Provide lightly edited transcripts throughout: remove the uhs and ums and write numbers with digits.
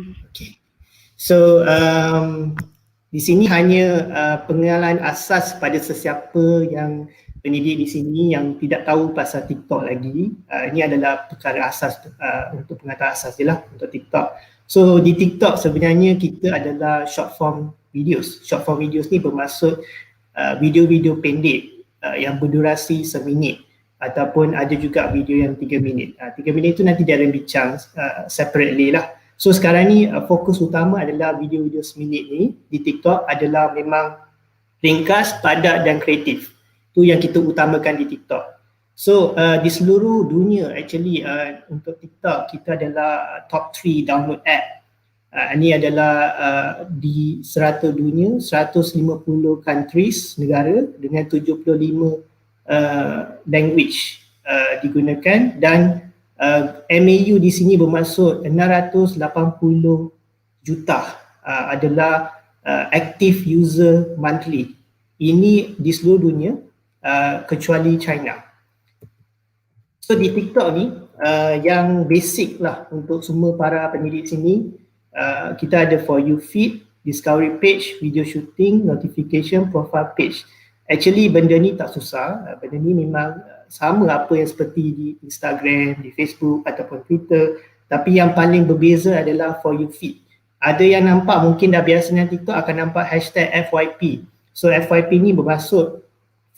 Okay. So di sini hanya pengenalan asas pada sesiapa yang pendidik di sini yang tidak tahu pasal TikTok lagi. Ini adalah perkara asas untuk pengetahuan asas je lah untuk TikTok. So di TikTok sebenarnya kita adalah short form videos. Short form videos ni bermaksud video-video pendek yang berdurasi seminit ataupun ada juga video yang 3 minit. 3 minit tu nanti dia akan bincang separately lah. So sekarang ni fokus utama adalah video-video seminit ni di TikTok adalah memang ringkas, padat dan kreatif. Tu yang kita utamakan di TikTok. So di seluruh dunia actually untuk TikTok kita adalah top 3 download app. Ini adalah di serata dunia, 150 countries, negara dengan 75 language digunakan dan MAU di sini bermaksud 680 juta adalah active user monthly. Ini di seluruh dunia kecuali China. So di TikTok ni yang basic lah untuk semua para pendidik sini, kita ada For You feed, discovery page, video shooting, notification, profile page. Actually benda ni tak susah, benda ni memang sama apa yang seperti di Instagram, di Facebook ataupun Twitter, tapi yang paling berbeza adalah For You feed. Ada yang nampak mungkin dah biasa dengan TikTok akan nampak hashtag FYP. So FYP ni bermaksud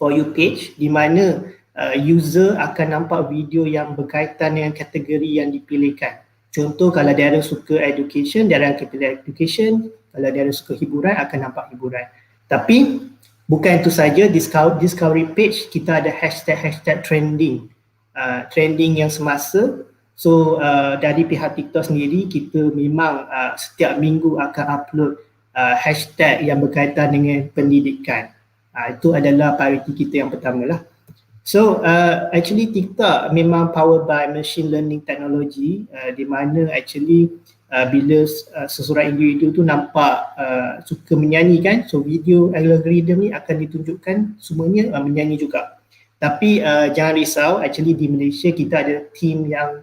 For You page di mana user akan nampak video yang berkaitan dengan kategori yang dipilihkan. Contoh kalau dia ada suka education, dia akan pilih education. Kalau dia ada suka hiburan, akan nampak hiburan. Tapi bukan itu saja, discovery page kita ada hashtag trending. Trending yang semasa. So dari pihak TikTok sendiri kita memang setiap minggu akan upload hashtag yang berkaitan dengan pendidikan. Itu adalah priority kita yang pertama lah. So actually TikTok memang powered by machine learning technology di mana actually bila seseorang individu tu nampak suka menyanyi kan, so video algorithm ni akan ditunjukkan semuanya menyanyi juga. Tapi jangan risau, actually di Malaysia kita ada team yang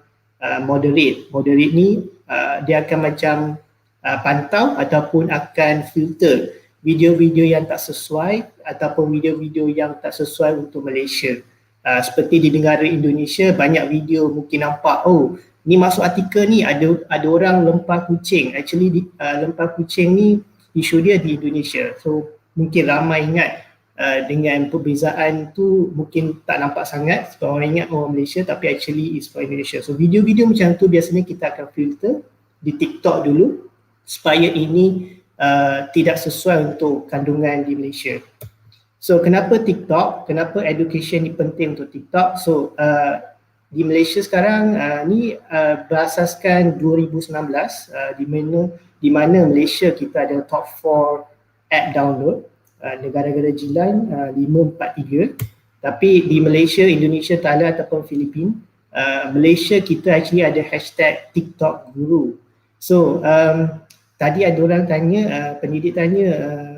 moderate ni dia akan macam pantau ataupun akan filter video-video yang tak sesuai ataupun video-video yang tak sesuai untuk Malaysia. Seperti di negara Indonesia banyak video mungkin nampak, oh ni masuk artikel ni ada orang lempar kucing. Actually lempar kucing ni isu dia di Indonesia. So mungkin ramai ingat dengan perbezaan tu mungkin tak nampak sangat sebab orang ingat orang Malaysia tapi actually is for Indonesia. So video-video macam tu biasanya kita akan filter di TikTok dulu supaya ini tidak sesuai untuk kandungan di Malaysia. So kenapa TikTok? Kenapa education ni penting untuk TikTok? So di Malaysia sekarang ni berasaskan 2019 di mana Malaysia kita ada top 4 app download, negara-negara jiran 543. Tapi di Malaysia, Indonesia, Thailand ataupun Filipina, Malaysia kita actually ada hashtag TikTok Guru. So tadi ada orang tanya, pendidik tanya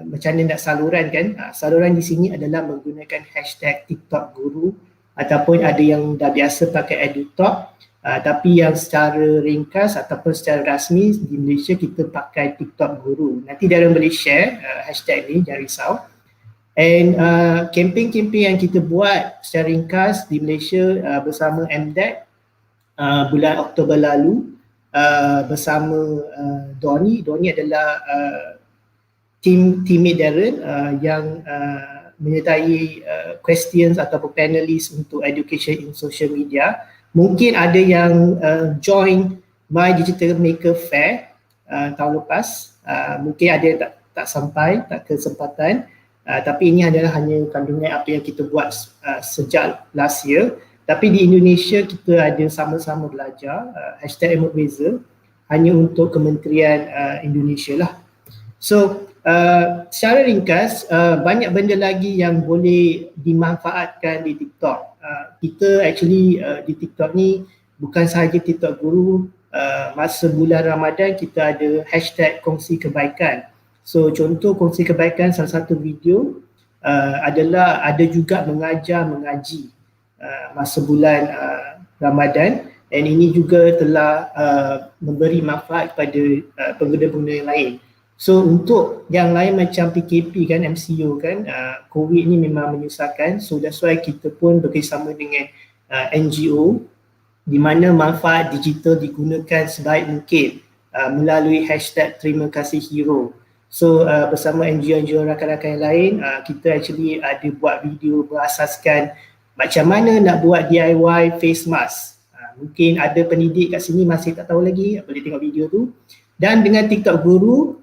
macam mana nak saluran kan. Saluran di sini adalah menggunakan hashtag TikTok Guru ataupun ada yang dah biasa pakai EduTalk, tapi yang secara ringkas ataupun secara rasmi di Malaysia kita pakai TikTok Guru. Nanti dia orang boleh share hashtag ni, jangan risau. And campaign-campaign yang kita buat secara ringkas di Malaysia bersama MDEC bulan Oktober lalu, bersama Doni adalah teammate Darren yang menyertai questions ataupun panelis untuk education in social media. Mungkin ada yang join My Digital Maker Fair tahun lepas, mungkin ada yang tak sampai, tak kesempatan, tapi ini adalah hanya kandungan apa yang kita buat sejak last year. Tapi di Indonesia kita ada sama-sama belajar hashtag #Emerbazer hanya untuk Kementerian Indonesia lah. So secara ringkas banyak benda lagi yang boleh dimanfaatkan di TikTok. Kita actually di TikTok ni bukan sahaja TikTok Guru, masa bulan Ramadan kita ada hashtag kongsi kebaikan. So contoh kongsi kebaikan salah satu video adalah ada juga mengaji masa bulan Ramadan dan ini juga telah memberi manfaat kepada pengguna-pengguna yang lain. So untuk yang lain macam PKP kan, MCO kan, COVID ni memang menyusahkan, so that's why kita pun bekerjasama dengan NGO di mana manfaat digital digunakan sebaik mungkin melalui hashtag terima kasih hero. So bersama NGO rakan-rakan yang lain, kita actually ada buat video berasaskan macam mana nak buat DIY face mask. Mungkin ada pendidik kat sini masih tak tahu lagi, boleh tengok video tu. Dan dengan TikTok Guru,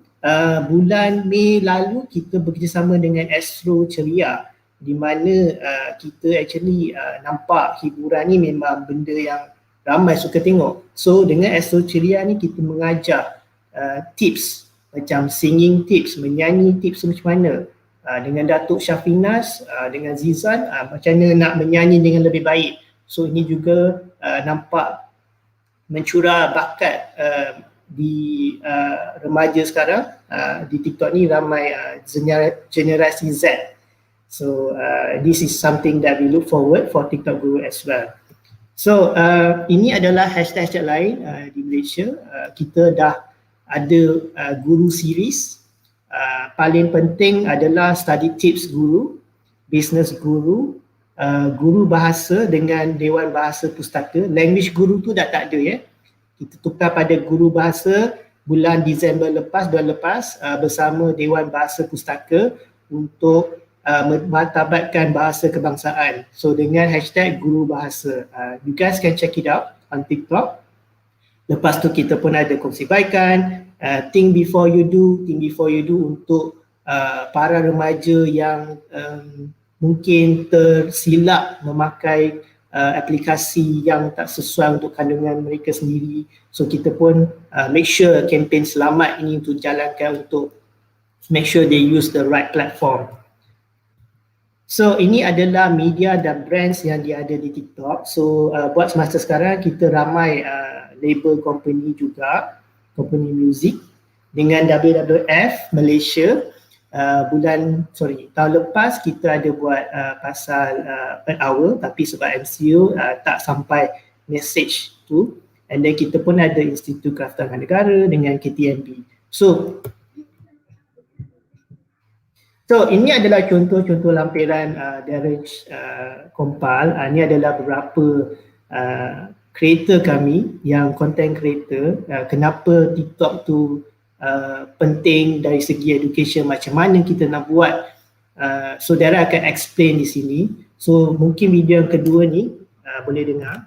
bulan Mei lalu kita bekerjasama dengan Astro Ceria, di mana kita actually nampak hiburan ni memang benda yang ramai suka tengok. So dengan Astro Ceria ni kita mengajar tips macam singing tips, menyanyi tips macam mana. Dengan Datuk Syafinas, dengan Zizan, macam mana nak menyanyi dengan lebih baik. So ini juga nampak mencurah bakat di remaja sekarang. Di TikTok ni ramai generasi Z. So this is something that we look forward for TikTok Guru as well. So ini adalah hashtag lain di Malaysia. Kita dah ada guru series. Paling penting adalah study tips guru, business guru, guru bahasa dengan Dewan Bahasa Pustaka. Language guru tu dah tak ada ya. Kita tukar pada guru bahasa bulan Disember lepas, bulan lepas, bersama Dewan Bahasa Pustaka untuk martabatkan bahasa kebangsaan. So dengan hashtag guru bahasa, you guys can check it out on TikTok. Lepas tu kita pun ada kongsi baikan, think before you do untuk para remaja yang mungkin tersilap memakai aplikasi yang tak sesuai untuk kandungan mereka sendiri. So kita pun make sure kempen selamat ini untuk jalankan, untuk make sure they use the right platform. So ini adalah media dan brands yang dia ada di TikTok. So buat semasa sekarang kita ramai label company juga, company music dengan WWF Malaysia. Tahun lepas kita ada buat pasal per hour, tapi sebab MCO tak sampai message tu. And then kita pun ada Institut Kraftangan Negara dengan KTNB. So ini adalah contoh-contoh lampiran Darren Kompal. Ini adalah beberapa creator kami yang content creator. Kenapa TikTok tu penting dari segi education, macam mana kita nak buat. So Darren akan explain di sini. So mungkin video yang kedua ni boleh dengar.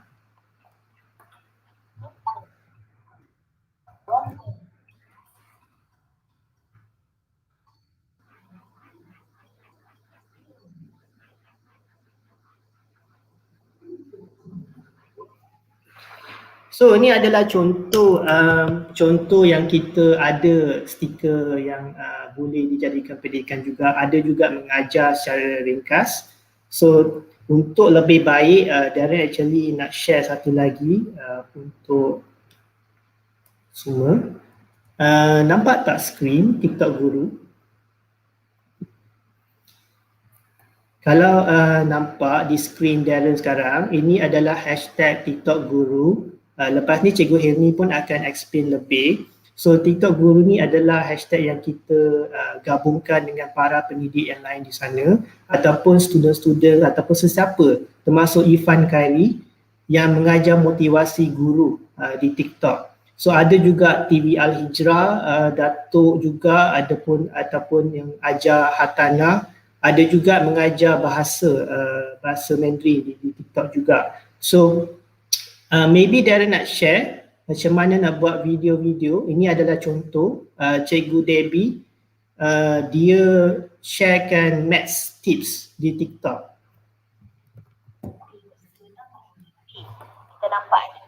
So ini adalah contoh yang kita ada stiker yang boleh dijadikan pendidikan juga, ada juga mengajar secara ringkas. So untuk lebih baik, Darren actually nak share satu lagi untuk semua. Nampak tak skrin TikTok Guru? Kalau nampak di skrin Darren sekarang, ini adalah hashtag TikTok Guru. Lepas ni Cikgu Hilmi pun akan explain lebih. So TikTok Guru ni adalah hashtag yang kita gabungkan dengan para pendidik yang lain di sana, ataupun student-student ataupun sesiapa, termasuk Ifan Khairi yang mengajar motivasi guru di TikTok. So ada juga TV Al-Hijrah, Datuk juga ataupun yang ajar Hatana, ada juga mengajar bahasa Mandarin di TikTok juga. So maybe Darren nak share macam mana nak buat video-video. Ini adalah contoh Cikgu Debbie, dia sharekan maths tips di TikTok. Kita nampak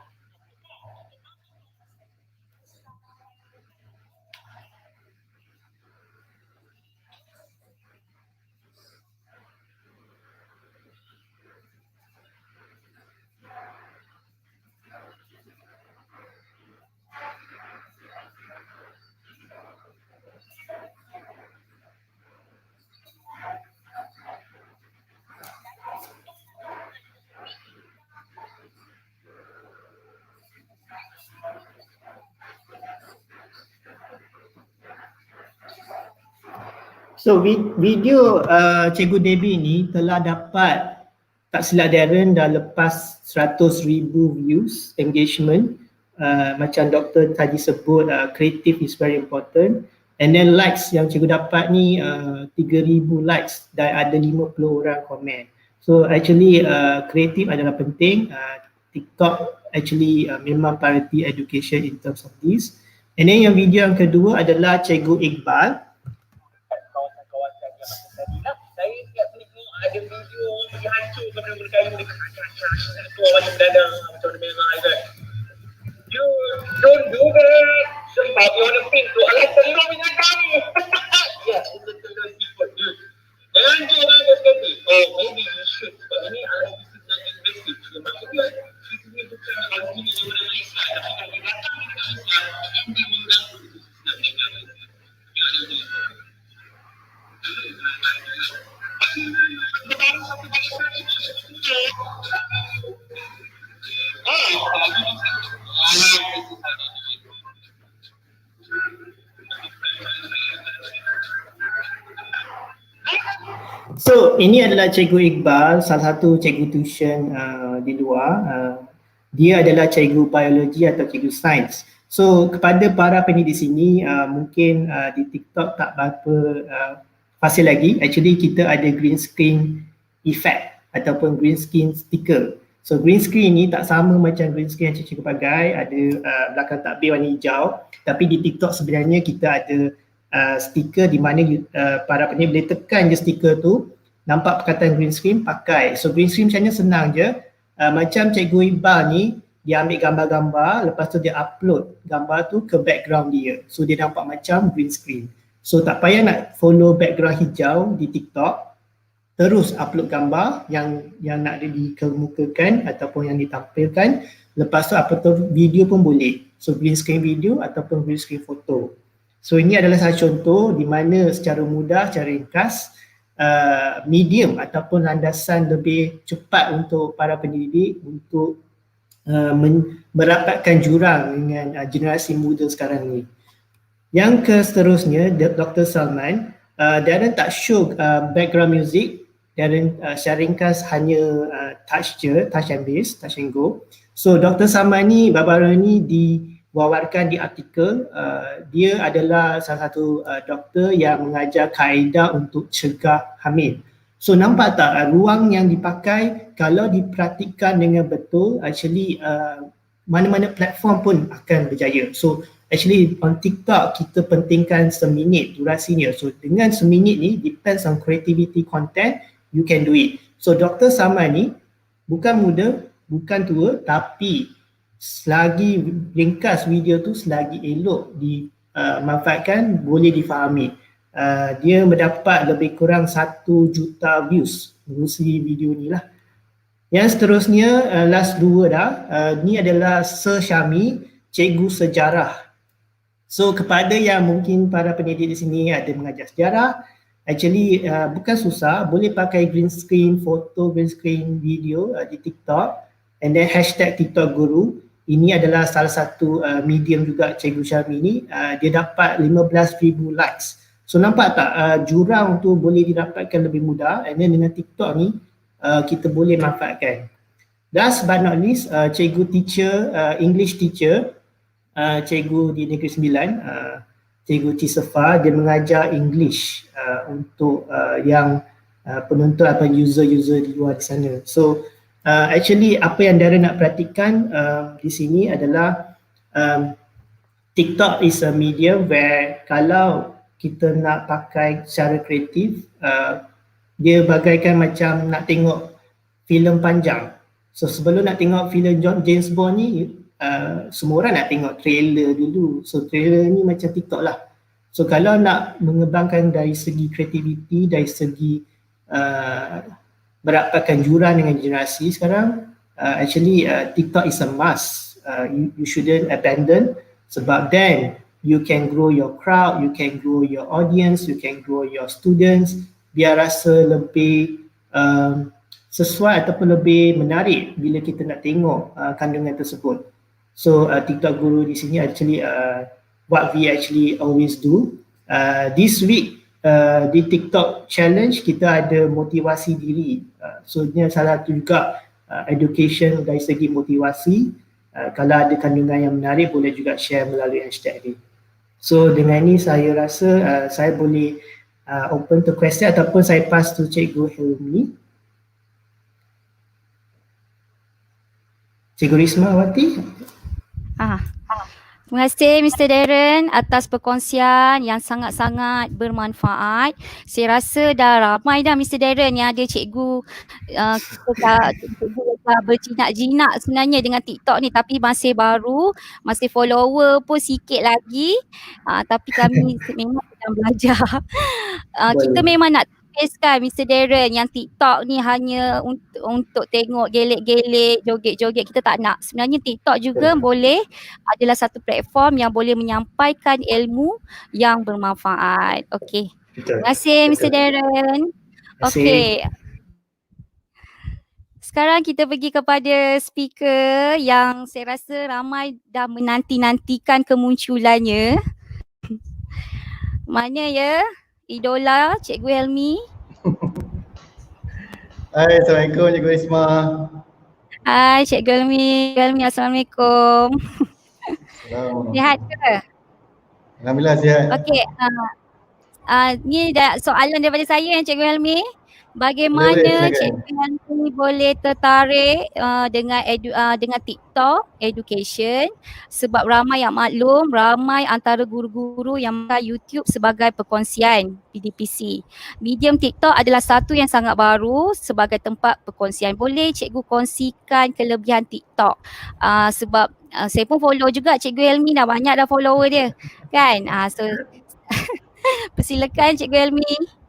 So video Cikgu Debbie ni telah dapat, tak silap Darren, dah lepas 100,000 views, engagement. Macam doktor tadi sebut, creative is very important. And then likes yang cikgu dapat ni 3,000 likes dan ada 50 orang komen. So actually creative adalah penting. TikTok actually memang priority education in terms of this. And then yang video yang kedua adalah Cikgu Iqbal. Kawasan-kawasan yang macam tadi lah. Saya siap tengok ada video orang pergi hancur benda berkayu dekat kaca-kaca keluar baju dadang macam mana memang kan. You don't do that. Sebab you want to think tu alat telur dengan kamu. Ya, itu telur siput tu. Jangan tu orang ada sekali. Oh, maybe you should. Sebab ini alat itu nak investigate. Maksudnya, itu ni bukan orang ini yang bernama Islam. Tapi kalau dia datang dengan Islam, and dia mengganggu Islam dengan Islam. Dia ada tu. So ini adalah Cikgu Iqbal, salah satu cikgu tuition di luar. Dia adalah cikgu biologi atau cikgu sains. So kepada para pendidik di sini, mungkin di TikTok tak berapa fasih lagi. Actually kita ada green screen effect ataupun green screen sticker. So green screen ni tak sama macam green screen yang cikgu pakai, ada belakang takbir warna hijau. Tapi di TikTok sebenarnya kita ada stiker di mana para pendidik boleh tekan je stiker tu, nampak perkataan green screen, pakai. So green screen macam ni senang je. Macam Cikgu Iqbal ni, dia ambil gambar-gambar, lepas tu dia upload gambar tu ke background dia. So dia nampak macam green screen. So tak payah nak follow background hijau di TikTok, terus upload gambar yang nak dikemukakan ataupun yang ditampilkan. Lepas tu upload video pun boleh. So green screen video ataupun green screen foto. So ini adalah salah contoh di mana secara mudah, secara ringkas, medium ataupun landasan lebih cepat untuk para pendidik untuk merapatkan jurang dengan generasi muda sekarang ni. Yang seterusnya, Dr. Salman, Darren tak show background music. Darren secara ringkas hanya touch je, touch and base, touch and go. So Dr. Salman ni baru-baru ni diwawarkan di artikel. Dia adalah salah satu doktor yang mengajar kaedah untuk cegah hamil. So nampak tak ruang yang dipakai kalau dipraktikkan dengan betul, actually mana-mana platform pun akan berjaya. So actually on TikTok kita pentingkan seminit durasinya. So dengan seminit ni depends on creativity content, you can do it. So Dr. Salman ni bukan muda, bukan tua, tapi selagi ringkas video tu, selagi elok dimanfaatkan, boleh difahami. Dia mendapat lebih kurang 1 juta views mengurusi video ni lah. Yang seterusnya, last 2 dah, ni adalah Sir Syami, cikgu sejarah. So kepada yang mungkin para pendidik di sini ada mengajar sejarah, actually bukan susah, boleh pakai green screen foto, green screen video di TikTok, and then hashtag TikTok Guru. Ini adalah salah satu medium juga Cikgu Syami ni, dia dapat 15,000 likes. So nampak tak jurang tu boleh didapatkan lebih mudah, and then dengan TikTok ni kita boleh manfaatkan. Last but not least, cikgu teacher, English teacher, cikgu di Negeri Sembilan, Cikgu Tisafa, dia mengajar English untuk yang penonton atau user-user di luar di sana. So actually apa yang Darren nak perhatikan di sini adalah TikTok is a medium where kalau kita nak pakai secara kreatif, dia bagaikan macam nak tengok filem panjang. So sebelum nak tengok filem James Bond ni, semua orang nak tengok trailer dulu. So trailer ni macam TikTok lah. So kalau nak mengembangkan dari segi kreativiti, dari segi merapatkan jurang dengan generasi sekarang, actually TikTok is a must. You shouldn't abandon, sebab then you can grow your crowd, you can grow your audience, you can grow your students, biar rasa lebih sesuai ataupun lebih menarik bila kita nak tengok kandungan tersebut. So TikTok Guru di sini actually what we actually always do. This week di TikTok challenge kita ada motivasi diri. So ini salah satu juga education dari segi motivasi. Kalau ada kandungan yang menarik boleh juga share melalui hashtag ni. So dengan ini saya rasa saya boleh open to question ataupun saya pass to Cikgu Helmi. Cikgu Risma Wati. Terima kasih Mr. Darren atas perkongsian yang sangat-sangat bermanfaat. Saya rasa dah ramai dah Mr. Darren yang ada cikgu kita berjinak-jinak sebenarnya dengan TikTok ni, tapi masih baru, masih follower pun sikit lagi. Tapi kami memang sedang belajar. Kita memang nak kan Mr. Darren yang TikTok ni hanya untuk tengok gelek-gelek, joget-joget, kita tak nak. Sebenarnya TikTok juga boleh adalah satu platform yang boleh menyampaikan ilmu yang bermanfaat. Okey. Terima kasih Mr. Darren. Okey. Sekarang kita pergi kepada speaker yang saya rasa ramai dah menanti-nantikan kemunculannya. Mana ya? Idola Cikgu Helmi. Hai, Assalamualaikum Cikgu Risma. Hai Cikgu Helmi, Assalamualaikum. Sihat ke? Alhamdulillah sihat. Okey, ni soalan daripada saya Cikgu Helmi. Bagaimana Cikgu Helmi boleh tertarik dengan TikTok education, sebab ramai yang maklum, ramai antara guru-guru yang menggunakan YouTube sebagai perkongsian PDPC. Medium TikTok adalah satu yang sangat baru sebagai tempat perkongsian. Boleh Cikgu kongsikan kelebihan TikTok? Sebab saya pun follow juga Cikgu Helmi, dah banyak dah follower dia kan. So persilakan Cikgu Helmi.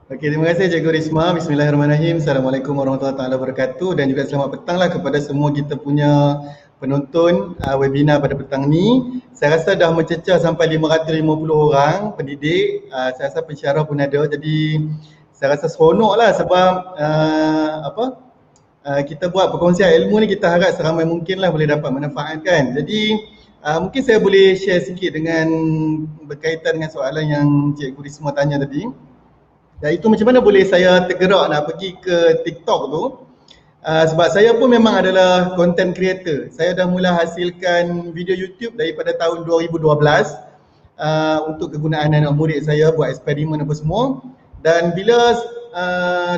Okey, terima kasih Cikgu Risma. Bismillahirrahmanirrahim. Assalamualaikum warahmatullahi wabarakatuh dan juga selamat petanglah kepada semua kita punya penonton webinar pada petang ni. Saya rasa dah mencecah sampai 550 orang pendidik. Saya rasa pensyarah pun ada. Jadi saya rasa seronoklah sebab kita buat perkongsian ilmu ni, kita harap seramai mungkinlah boleh dapat manfaat kan. Jadi mungkin saya boleh share sikit dengan berkaitan dengan soalan yang Cikgu Risma tanya tadi. Iaitu macam mana boleh saya tergerak nak pergi ke TikTok tu. Sebab saya pun memang adalah content creator. Saya dah mula hasilkan video YouTube daripada tahun 2012 untuk kegunaan anak murid saya buat eksperimen apa semua. Dan bila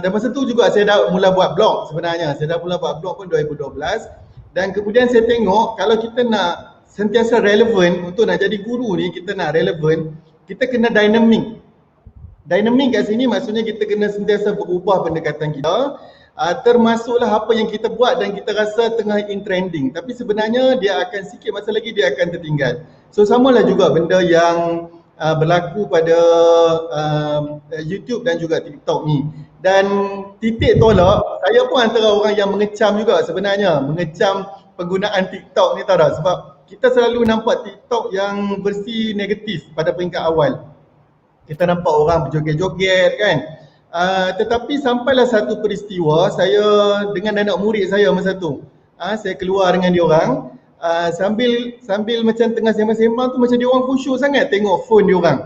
dan masa tu juga saya dah mula buat blog sebenarnya. Saya dah mula buat blog pun 2012. Dan kemudian saya tengok kalau kita nak sentiasa relevan, untuk nak jadi guru ni kita nak relevan, kita kena dynamic. Dynamic kat sini maksudnya kita kena sentiasa berubah pendekatan kita, termasuklah apa yang kita buat dan kita rasa tengah in trending, tapi sebenarnya dia akan sikit masa lagi dia akan tertinggal. So samalah juga benda yang berlaku pada YouTube dan juga TikTok ni. Dan titik tolak, saya pun antara orang yang mengecam juga sebenarnya, mengecam penggunaan TikTok ni, tahu tak? Sebab kita selalu nampak TikTok yang versi negatif pada peringkat awal. Kita nampak orang berjoget-joget kan. Tetapi sampailah satu peristiwa, saya dengan anak murid saya masa tu, saya keluar dengan dia orang, sambil macam tengah sembang-sembang tu macam dia orang khusyuk sangat tengok phone dia orang.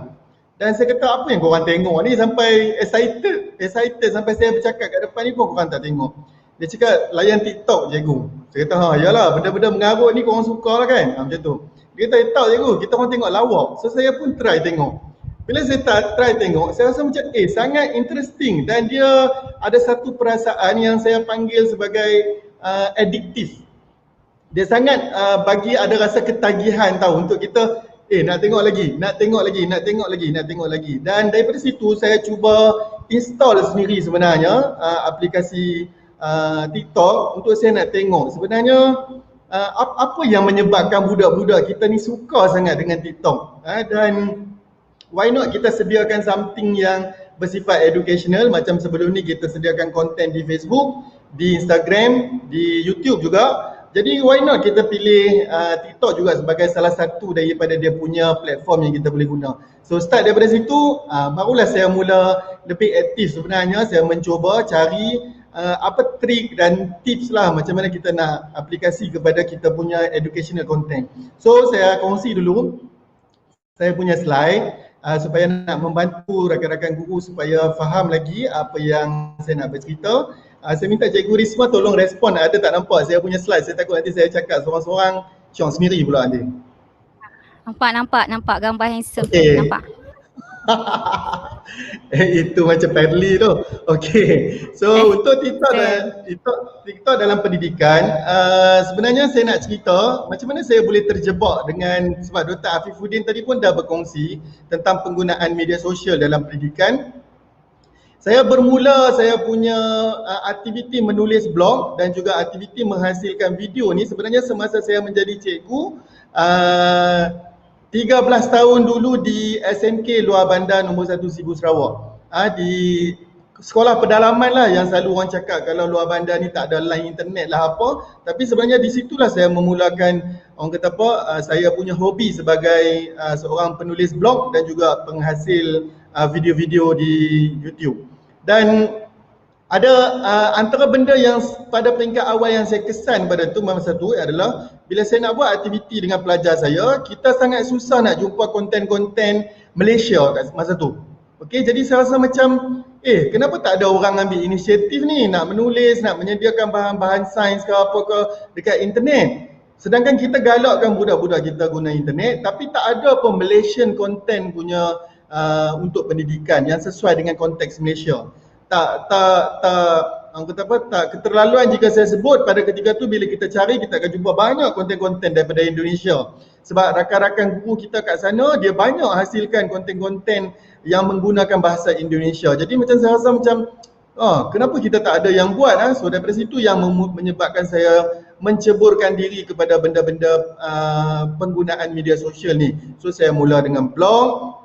Dan saya kata, apa yang korang tengok ni sampai excited sampai saya bercakap kat depan ni pun korang tak tengok. Dia cakap, layan TikTok cikgu. Saya kata, yalah benda-benda mengarut ni korang suka lah kan, macam tu. Dia kata, tak cikgu, kita orang tengok lawak. So saya pun try tengok. Bila saya try tengok, saya rasa macam sangat interesting dan dia ada satu perasaan yang saya panggil sebagai addiktif. Dia sangat bagi ada rasa ketagihan tahu untuk kita nak tengok lagi. Dan daripada situ saya cuba install sendiri sebenarnya aplikasi TikTok untuk saya nak tengok sebenarnya apa yang menyebabkan budak-budak kita ni suka sangat dengan TikTok. Dan why not kita sediakan something yang bersifat educational, macam sebelum ni kita sediakan konten di Facebook, di Instagram, di YouTube juga. Jadi why not kita pilih TikTok juga sebagai salah satu daripada dia punya platform yang kita boleh guna. So start daripada situ, barulah saya mula lebih aktif sebenarnya. Saya mencuba cari apa trik dan tips lah macam mana kita nak aplikasi kepada kita punya educational content. So saya kongsi dulu saya punya slide. supaya nak membantu rakan-rakan guru supaya faham lagi apa yang saya nak bercerita. Saya minta Cikgu Risma tolong respon, ada tak nampak saya punya slide, saya takut nanti saya cakap seorang-seorang ciong sendiri pula nanti. Nampak gambar handsome Okay. tu, nampak. Itu macam Perli tu. Okay. So untuk TikTok dalam pendidikan, sebenarnya saya nak cerita macam mana saya boleh terjebak dengan, sebab Dr. Afifuddin tadi pun dah berkongsi tentang penggunaan media sosial dalam pendidikan. Saya punya aktiviti menulis blog dan juga aktiviti menghasilkan video ni sebenarnya semasa saya menjadi cikgu 13 tahun dulu di SMK Luar Bandar nombor 1 Sibu Sarawak. Di sekolah pedalaman lah yang selalu orang cakap kalau Luar Bandar ni tak ada line internet lah apa. Tapi sebenarnya di situlah saya memulakan, orang kata apa, saya punya hobi sebagai seorang penulis blog dan juga penghasil video-video di YouTube. Dan ada antara benda yang pada peringkat awal yang saya kesan pada tu masa tu adalah bila saya nak buat aktiviti dengan pelajar saya, kita sangat susah nak jumpa konten-konten Malaysia kat masa tu. Okey, jadi saya rasa macam kenapa tak ada orang ambil inisiatif ni nak menulis, nak menyediakan bahan-bahan sains ke apa ke dekat internet. Sedangkan kita galakkan budak-budak kita guna internet tapi tak ada pun Malaysian content punya untuk pendidikan yang sesuai dengan konteks Malaysia. Tak keterlaluan jika saya sebut pada ketika tu bila kita cari kita akan jumpa banyak konten-konten daripada Indonesia. Sebab rakan-rakan guru kita kat sana dia banyak hasilkan konten-konten yang menggunakan bahasa Indonesia. Jadi macam saya rasa macam kenapa kita tak ada yang buat So daripada situ yang menyebabkan saya menceburkan diri kepada benda-benda penggunaan media sosial ni. So saya mula dengan blog.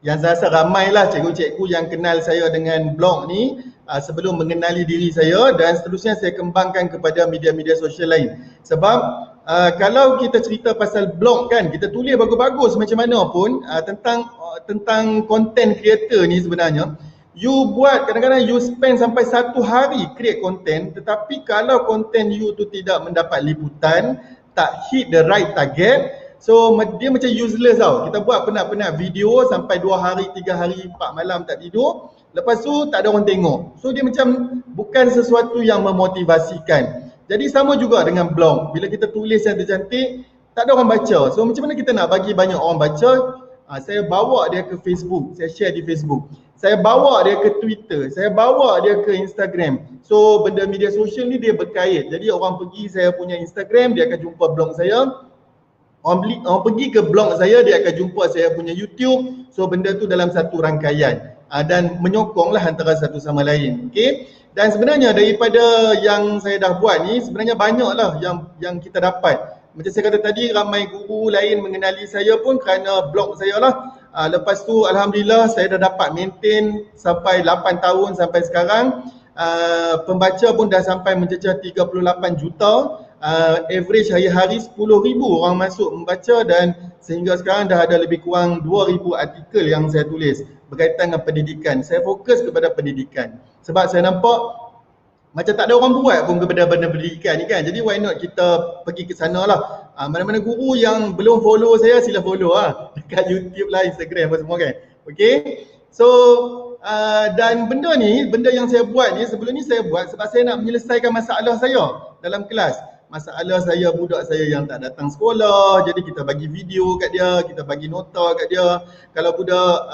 Yang saya rasa ramailah cikgu-cikgu yang kenal saya dengan blog ni sebelum mengenali diri saya, dan seterusnya saya kembangkan kepada media-media sosial lain. Sebab kalau kita cerita pasal blog kan, kita tulis bagus-bagus macam mana pun tentang content creator ni sebenarnya, you buat kadang-kadang you spend sampai 1 hari create content, tetapi kalau content you tu tidak mendapat liputan, tak hit the right target, so dia macam useless tau. Kita buat penat-penat video sampai 2 hari, 3 hari, 4 malam tak tidur. Lepas tu tak ada orang tengok. So dia macam bukan sesuatu yang memotivasikan. Jadi sama juga dengan blog. Bila kita tulis yang cantik, tak ada orang baca. So macam mana kita nak bagi banyak orang baca? Saya bawa dia ke Facebook, saya share di Facebook. Saya bawa dia ke Twitter, saya bawa dia ke Instagram. So benda media sosial ni dia berkait. Jadi orang pergi saya punya Instagram, dia akan jumpa blog saya. Orang pergi ke blog saya, dia akan jumpa saya punya YouTube. So benda tu dalam satu rangkaian dan menyokonglah antara satu sama lain. Okay? Dan sebenarnya daripada yang saya dah buat ni, sebenarnya banyaklah yang kita dapat. Macam saya kata tadi, ramai guru lain mengenali saya pun kerana blog saya lah. Lepas tu alhamdulillah saya dah dapat maintain sampai 8 tahun sampai sekarang. Pembaca pun dah sampai mencecah 38 juta. Average hari-hari 10,000 orang masuk membaca, dan sehingga sekarang dah ada lebih kurang 2,000 artikel yang saya tulis berkaitan dengan pendidikan. Saya fokus kepada pendidikan sebab saya nampak macam tak ada orang buat pun kepada benda pendidikan ni kan. Jadi why not kita pergi ke sana lah. Mana-mana guru yang belum follow saya, sila follow dekat YouTube lah, Instagram apa semua kan. Okay. So dan benda yang saya buat ni, sebelum ni saya buat sebab saya nak menyelesaikan masalah saya dalam kelas. Masalah saya, budak saya yang tak datang sekolah, jadi kita bagi video kat dia, kita bagi nota kat dia. Kalau budak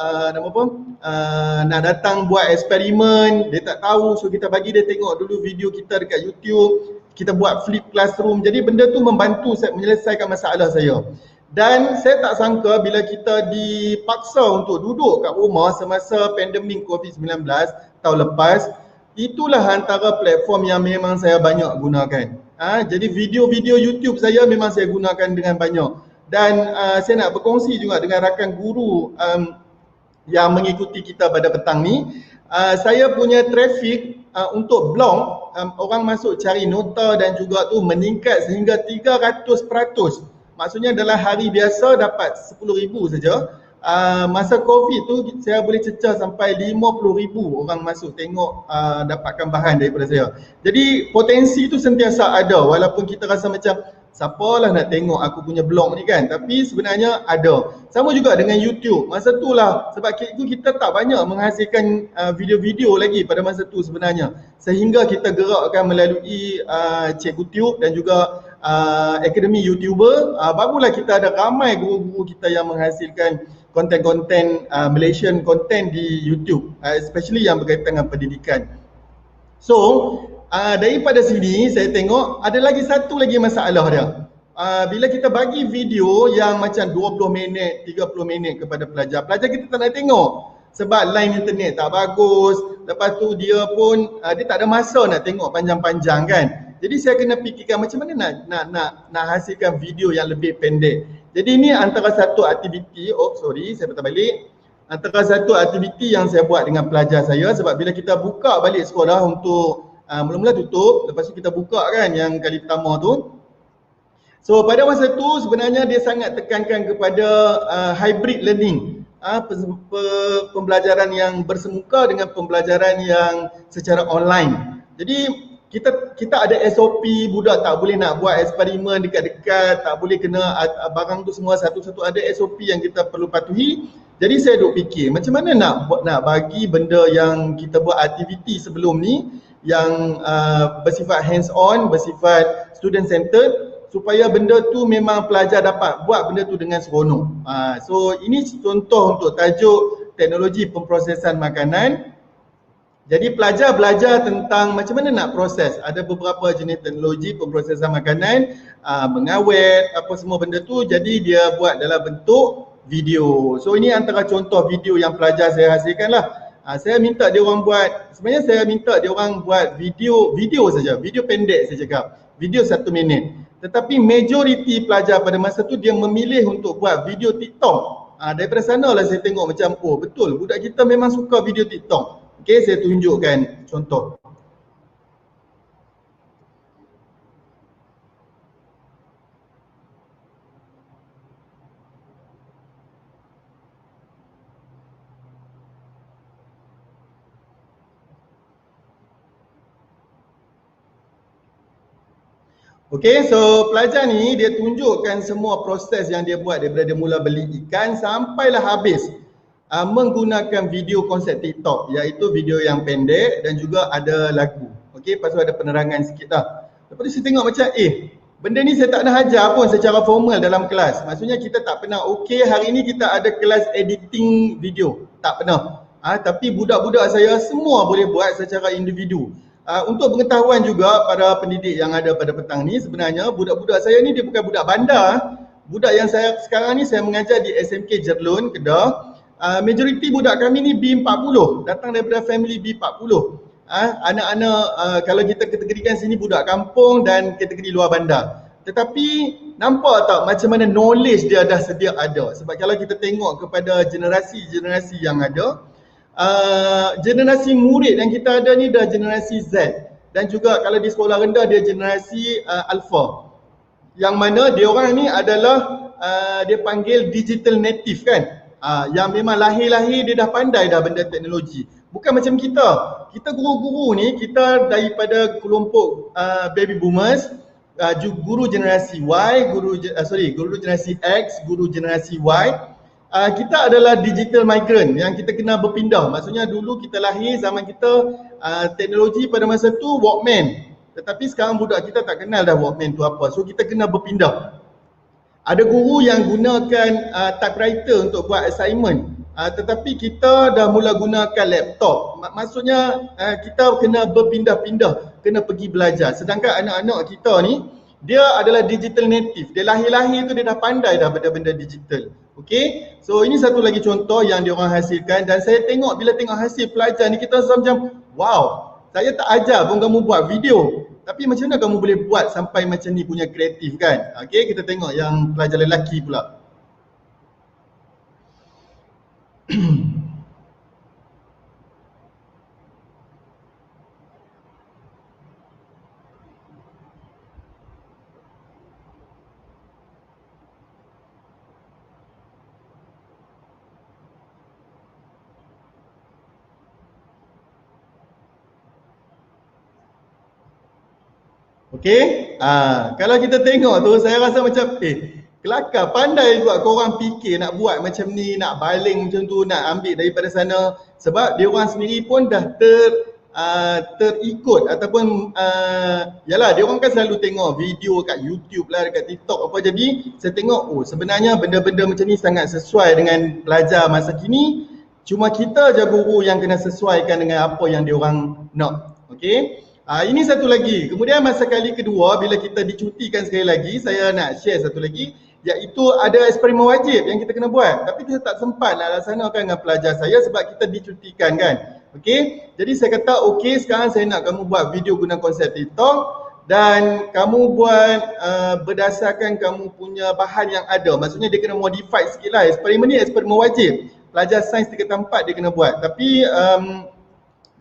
nak datang buat eksperimen, dia tak tahu, so kita bagi dia tengok dulu video kita dekat YouTube. Kita buat flip classroom, jadi benda tu membantu saya menyelesaikan masalah saya. Dan saya tak sangka bila kita dipaksa untuk duduk kat rumah semasa pandemik COVID-19 tahun lepas, itulah antara platform yang memang saya banyak gunakan. Jadi video-video YouTube saya memang saya gunakan dengan banyak. Dan saya nak berkongsi juga dengan rakan guru yang mengikuti kita pada petang ni. Saya punya traffic untuk blog, orang masuk cari nota dan juga tu meningkat sehingga 300%. Maksudnya dalam hari biasa dapat 10,000 saja. Masa COVID tu saya boleh cecah sampai 50,000 orang masuk tengok, dapatkan bahan daripada saya. Jadi potensi tu sentiasa ada walaupun kita rasa macam Siapalah nak tengok aku punya blog ni kan, tapi sebenarnya ada. Sama juga dengan YouTube. Masa tu lah, sebab cikgu kita tak banyak menghasilkan video-video lagi pada masa tu sebenarnya. Sehingga kita gerakkan melalui Cikgu Tube dan juga Akademi YouTuber. Barulah kita ada ramai guru-guru kita yang menghasilkan konten-konten Malaysian content di YouTube, especially yang berkaitan dengan pendidikan. So, daripada sini saya tengok ada lagi satu lagi masalah dia. Bila kita bagi video yang macam 20 minit, 30 minit kepada pelajar, pelajar kita tak nak tengok sebab line internet tak bagus. Lepas tu dia pun dia tak ada masa nak tengok panjang-panjang kan. Jadi saya kena fikirkan macam mana nak hasilkan video yang lebih pendek. Jadi ini antara satu aktiviti, saya patah balik. Antara satu aktiviti yang saya buat dengan pelajar saya, sebab bila kita buka balik sekolah untuk mula-mula tutup, lepas tu kita buka kan yang kali pertama tu. So pada masa tu sebenarnya dia sangat tekankan kepada hybrid learning. Pembelajaran yang bersemuka dengan pembelajaran yang secara online. Jadi kita ada SOP, budak tak boleh nak buat eksperimen dekat-dekat, tak boleh kena barang tu semua satu-satu, ada SOP yang kita perlu patuhi. Jadi saya duk fikir macam mana nak bagi benda yang kita buat aktiviti sebelum ni yang bersifat hands on, bersifat student centered, supaya benda tu memang pelajar dapat buat benda tu dengan seronok. So ini contoh untuk tajuk teknologi pemprosesan makanan. Jadi pelajar belajar tentang macam mana nak proses. Ada beberapa jenis teknologi pemprosesan makanan, mengawet, apa semua benda tu. Jadi dia buat dalam bentuk video. So ini antara contoh video yang pelajar saya hasilkan lah. Saya minta dia orang buat, sebenarnya saya minta dia orang buat video saja, video pendek saya cakap. Video 1 minit. Tetapi majoriti pelajar pada masa tu dia memilih untuk buat video TikTok. Daripada sanalah saya tengok macam, oh betul, budak kita memang suka video TikTok. Okey, saya tunjukkan contoh. Okey, so pelajar ni dia tunjukkan semua proses yang dia buat daripada dia mula beli ikan sampailah habis menggunakan video konsep TikTok, iaitu video yang pendek dan juga ada lagu. Okey, lepas tu ada penerangan sikit lah. Lepas tu saya tengok macam benda ni saya tak pernah ajar pun secara formal dalam kelas. Maksudnya kita tak pernah, okey hari ni kita ada kelas editing video. Tak pernah. Tapi budak-budak saya semua boleh buat secara individu. Untuk pengetahuan juga para pendidik yang ada pada petang ni, sebenarnya budak-budak saya ni dia bukan budak bandar. Budak yang saya sekarang ni saya mengajar di SMK Jerlun, Kedah. Majoriti budak kami ni B40, datang daripada family B40. Anak-anak kalau kita kategorikan sini budak kampung dan kategori luar bandar. Tetapi nampak tak macam mana knowledge dia dah sedia ada. Sebab kalau kita tengok kepada generasi-generasi yang ada, generasi murid yang kita ada ni dah generasi Z, dan juga kalau di sekolah rendah dia generasi Alpha, yang mana dia orang ni adalah dia panggil digital native kan, yang memang lahir-lahir dia dah pandai dah benda teknologi. Bukan macam kita guru-guru ni, kita daripada kelompok baby boomers, guru generasi Y, guru generasi X, guru generasi Y. Kita adalah digital migrant yang kita kena berpindah. Maksudnya dulu kita lahir zaman kita teknologi pada masa tu Walkman. Tetapi sekarang budak kita tak kenal dah Walkman tu apa. So kita kena berpindah. Ada guru yang gunakan typewriter untuk buat assignment. Tetapi kita dah mula gunakan laptop. Maksudnya kita kena berpindah-pindah, kena pergi belajar. Sedangkan anak-anak kita ni dia adalah digital native. Dia lahir-lahir tu dia dah pandai dah benda-benda digital. Okey. So ini satu lagi contoh yang dia orang hasilkan, dan saya tengok bila tengok hasil pelajar ni kita rasa macam wow, saya tak ajar pun kamu buat video. Tapi macam mana kamu boleh buat sampai macam ni punya kreatif kan? Okey, kita tengok yang pelajar lelaki pula. Okey? Kalau kita tengok tu saya rasa macam kelakar, pandai juga korang fikir nak buat macam ni, nak baling macam tu, nak ambil daripada sana, sebab dia orang sendiri pun dah terikut ataupun yalah, dia orang kan selalu tengok video kat YouTube lah, dekat TikTok apa, jadi saya tengok sebenarnya benda-benda macam ni sangat sesuai dengan pelajar masa kini, cuma kita je guru yang kena sesuaikan dengan apa yang dia orang nak. Okey, ini satu lagi. Kemudian masa kali kedua bila kita dicutikan sekali lagi, saya nak share satu lagi, iaitu ada eksperimen wajib yang kita kena buat, tapi kita tak sempat nak laksanakan dengan pelajar saya sebab kita dicutikan kan. Okey, jadi saya kata okey, sekarang saya nak kamu buat video guna konsep TikTok dan kamu buat berdasarkan kamu punya bahan yang ada. Maksudnya dia kena modify sikit lah. Eksperimen ni eksperimen wajib, pelajar sains tingkat 4 dia kena buat, tapi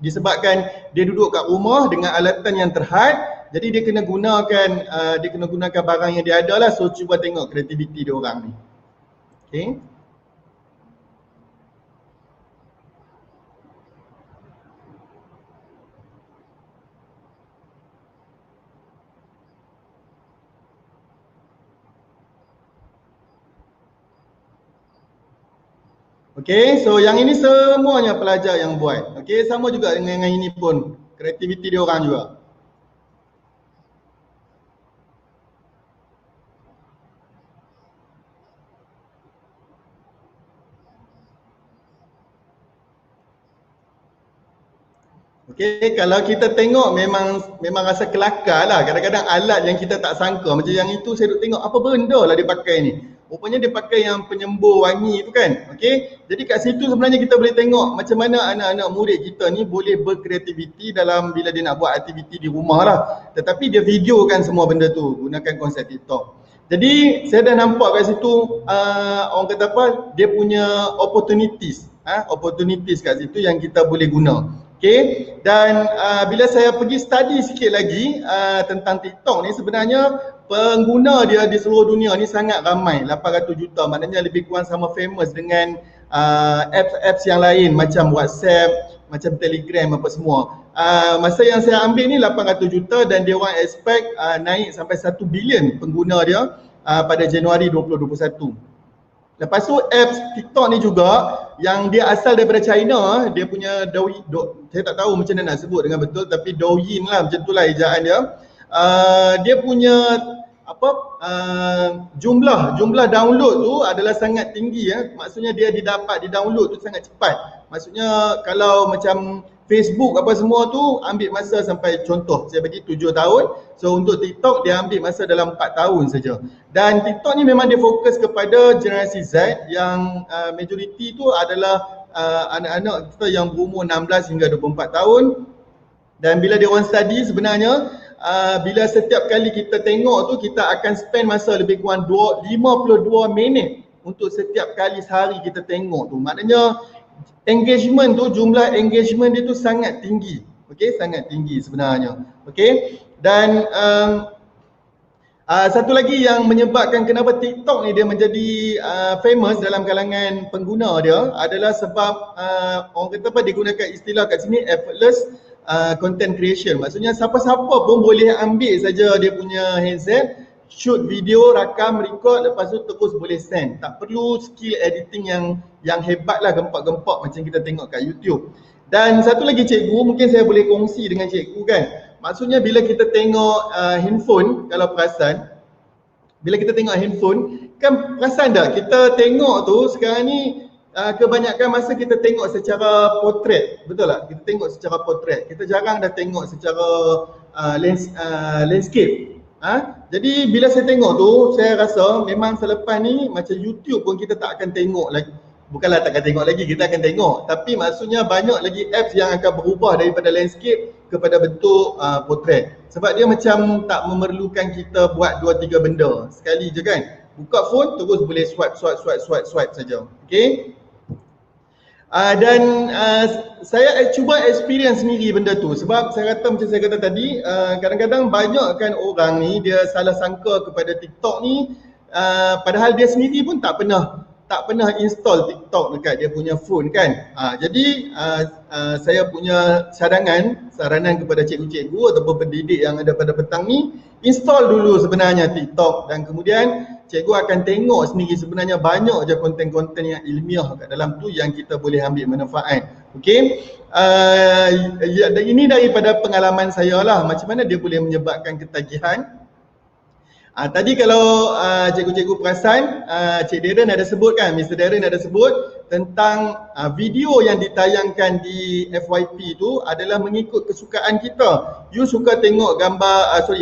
disebabkan dia duduk kat rumah dengan alatan yang terhad, jadi dia kena gunakan barang yang dia ada lah. So cuba tengok kreativiti dia orang ni. Okey, okey, so yang ini semuanya pelajar yang buat. Okey, sama juga dengan yang ini pun kreativiti dia orang juga. Okey, kalau kita tengok memang rasa kelakar lah. Kadang-kadang alat yang kita tak sangka, macam yang itu saya duk tengok apa benda lah dia pakai ni. Rupanya dia pakai yang penyembur wangi tu kan. Okey, jadi kat situ sebenarnya kita boleh tengok macam mana anak-anak murid kita ni boleh berkreativiti dalam bila dia nak buat aktiviti di rumah lah. Tetapi dia videokan semua benda tu gunakan konsep TikTok. Jadi saya dah nampak kat situ orang kata apa, dia punya opportunities kat situ yang kita boleh guna. Okey, dan bila saya pergi study sikit lagi tentang TikTok ni, sebenarnya pengguna dia di seluruh dunia ni sangat ramai, 800 juta, maknanya lebih kurang sama famous dengan apps yang lain macam WhatsApp, macam Telegram apa semua. Masa yang saya ambil ni 800 juta dan dia orang expect naik sampai 1 bilion pengguna dia pada Januari 2021. Lepas tu apps TikTok ni juga yang dia asal daripada China, dia punya saya tak tahu macam mana nak sebut dengan betul, tapi Douyin lah, macam tu lah ejaan dia. Dia punya jumlah download tu adalah sangat tinggi maksudnya dia didapat di download tu sangat cepat. Maksudnya kalau macam Facebook apa semua tu ambil masa sampai, contoh saya bagi 7 tahun, so untuk TikTok dia ambil masa dalam 4 tahun saja. Dan TikTok ni memang dia fokus kepada generasi Z yang majoriti tu adalah anak-anak kita yang berumur 16 hingga 24 tahun. Dan bila dia orang study sebenarnya bila setiap kali kita tengok tu kita akan spend masa lebih kurang 52 minit untuk setiap kali sehari kita tengok tu. Maknanya engagement tu, jumlah engagement dia tu sangat tinggi. Okey, sangat tinggi sebenarnya. Okey, dan satu lagi yang menyebabkan kenapa TikTok ni dia menjadi famous dalam kalangan pengguna dia adalah sebab orang kata apa, digunakan istilah kat sini effortless content creation. Maksudnya siapa-siapa pun boleh ambil saja dia punya headset, shoot video, rakam, record, lepas tu terus boleh send. Tak perlu skill editing yang hebat lah, gempak-gempak macam kita tengok kat YouTube. Dan satu lagi cikgu, mungkin saya boleh kongsi dengan cikgu kan. Maksudnya bila kita tengok handphone, kalau perasan, bila kita tengok handphone, kan perasan tak kita tengok tu sekarang ni kebanyakan masa kita tengok secara portrait, betul tak? Kita tengok secara portrait, kita jarang dah tengok secara landscape. Jadi bila saya tengok tu, saya rasa memang selepas ni macam YouTube pun kita tak akan tengok lagi. Bukanlah tak akan tengok lagi, kita akan tengok. Tapi maksudnya banyak lagi apps yang akan berubah daripada landscape kepada bentuk portrait. Sebab dia macam tak memerlukan kita buat 2-3 benda sekali je kan. Buka phone terus boleh swipe saja. Okay. Dan saya cuba experience sendiri benda tu. Sebab saya kata, macam saya kata tadi, kadang-kadang banyak kan orang ni dia salah sangka kepada TikTok ni, padahal dia sendiri pun tak pernah tak pernah install TikTok dekat dia punya phone kan. Jadi saya punya saranan kepada cikgu-cikgu ataupun pendidik yang ada pada petang ni, install dulu sebenarnya TikTok dan kemudian cikgu akan tengok sendiri sebenarnya banyak je konten-konten yang ilmiah kat dalam tu yang kita boleh ambil manfaat. Okey. Ini daripada pengalaman saya lah, macam mana dia boleh menyebabkan ketagihan. Tadi kalau cikgu-cikgu perasan, Cik Darren ada sebut kan, Mr. Darren ada sebut tentang video yang ditayangkan di FYP tu adalah mengikut kesukaan kita. You suka tengok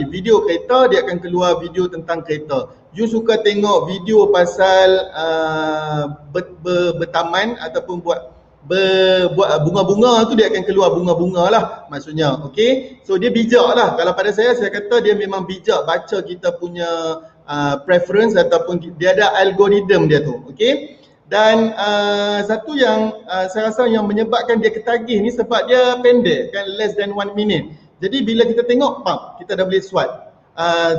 video kereta, dia akan keluar video tentang kereta. You suka tengok video pasal bertaman ataupun buat bunga-bunga tu, dia akan keluar bunga-bunga lah maksudnya. Okay, so dia bijak lah. Kalau pada saya kata dia memang bijak baca kita punya preference ataupun dia ada algoritma dia tu. Okay, dan satu yang saya rasa yang menyebabkan dia ketagih ni sebab dia pendek kan, less than 1 minute. Jadi bila kita tengok, kita dah boleh swipe.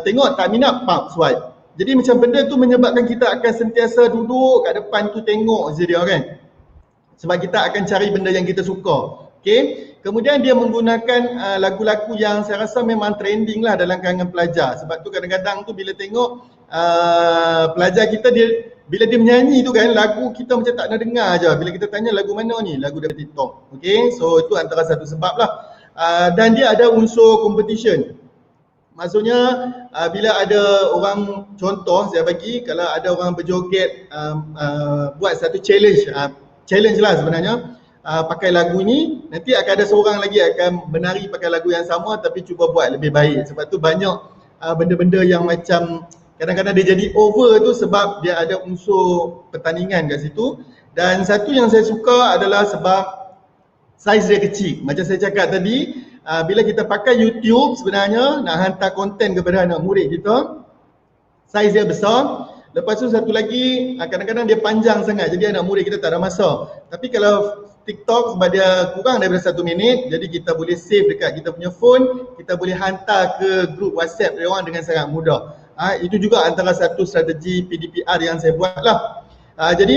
Tengok tak minat, swipe. Jadi macam benda tu menyebabkan kita akan sentiasa duduk kat depan tu tengok je dia kan, sebab kita akan cari benda yang kita suka. Okay. Kemudian dia menggunakan lagu-lagu yang saya rasa memang trending lah dalam kalangan pelajar. Sebab tu kadang-kadang tu bila tengok pelajar kita, bila dia menyanyi tu kan, lagu kita macam tak nak dengar je. Bila kita tanya lagu mana ni, lagu dari TikTok. Okay, so itu antara satu sebab lah. Dan dia ada unsur competition. Maksudnya bila ada orang, contoh saya bagi, kalau ada orang berjoget buat satu challenge lah sebenarnya, pakai lagu ni, nanti akan ada seorang lagi akan menari pakai lagu yang sama tapi cuba buat lebih baik. Sebab tu banyak benda-benda yang macam kadang-kadang dia jadi over tu sebab dia ada unsur pertandingan kat situ. Dan satu yang saya suka adalah sebab saiz dia kecil. Macam saya cakap tadi, bila kita pakai YouTube sebenarnya nak hantar konten kepada anak murid kita, saiz dia besar. Lepas tu satu lagi, kadang-kadang dia panjang sangat, jadi anak murid kita tak ada masa. Tapi kalau TikTok sebab dia kurang daripada 1 minit, jadi kita boleh save dekat kita punya phone, kita boleh hantar ke grup WhatsApp dia orang dengan sangat mudah. Itu juga antara satu strategi PDPR yang saya buat lah. Jadi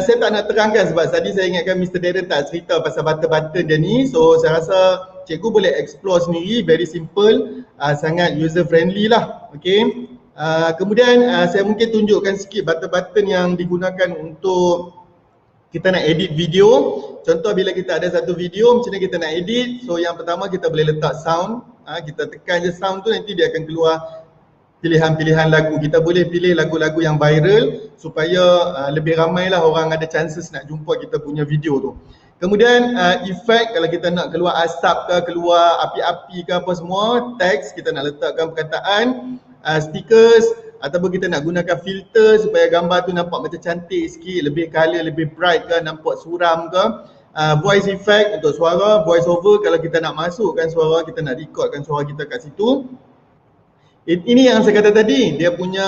saya tak nak terangkan sebab tadi saya ingatkan Mr. Darren tak cerita pasal button-button dia ni. So saya rasa cikgu boleh explore sendiri, very simple, sangat user friendly lah. Okay. Kemudian saya mungkin tunjukkan sikit button-button yang digunakan untuk kita nak edit video. Contoh bila kita ada satu video, macam mana kita nak edit. So yang pertama kita boleh letak sound. Kita tekan je sound tu, nanti dia akan keluar pilihan-pilihan lagu. Kita boleh pilih lagu-lagu yang viral supaya lebih ramai lah orang ada chances nak jumpa kita punya video tu. Kemudian efek, kalau kita nak keluar asap ke, keluar api-api ke apa semua, teks kita nak letakkan perkataan, stickers, ataupun kita nak gunakan filter supaya gambar tu nampak macam cantik sikit, lebih colour, lebih bright ke, nampak suram ke. Voice effect untuk suara, voice over kalau kita nak masukkan suara, kita nak recordkan suara kita kat situ. Ini yang saya kata tadi, dia punya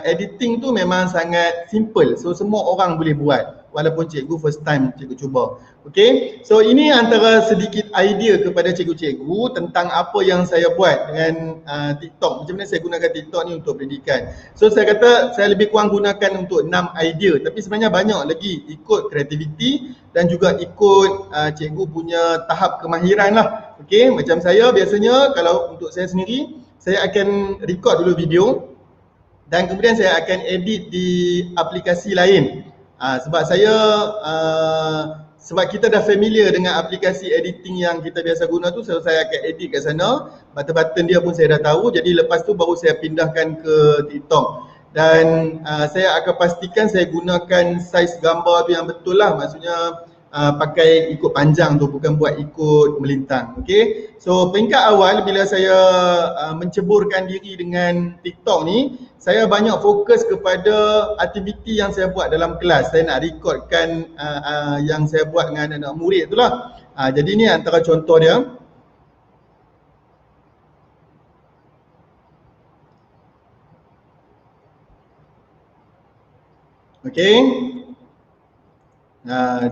editing tu memang sangat simple. So semua orang boleh buat walaupun cikgu first time cikgu cuba. Okay, so ini antara sedikit idea kepada cikgu-cikgu tentang apa yang saya buat dengan TikTok. Macam mana saya gunakan TikTok ni untuk pendidikan. So saya kata saya lebih kurang gunakan untuk 6 idea, tapi sebenarnya banyak lagi, ikut kreativiti dan juga ikut cikgu punya tahap kemahiran lah. Okay, macam saya biasanya kalau untuk saya sendiri, saya akan record dulu video dan kemudian saya akan edit di aplikasi lain. Sebab saya sebab kita dah familiar dengan aplikasi editing yang kita biasa guna tu, so saya akan edit kat sana. Button-button dia pun saya dah tahu, jadi lepas tu baru saya pindahkan ke TikTok. Dan saya akan pastikan saya gunakan saiz gambar tu yang betul lah, maksudnya pakai ikut panjang tu, bukan buat ikut melintang. Okay, so peringkat awal bila saya menceburkan diri dengan TikTok ni, saya banyak fokus kepada aktiviti yang saya buat dalam kelas. Saya nak recordkan yang saya buat dengan anak murid tu lah. Jadi ni antara contoh dia. Okay,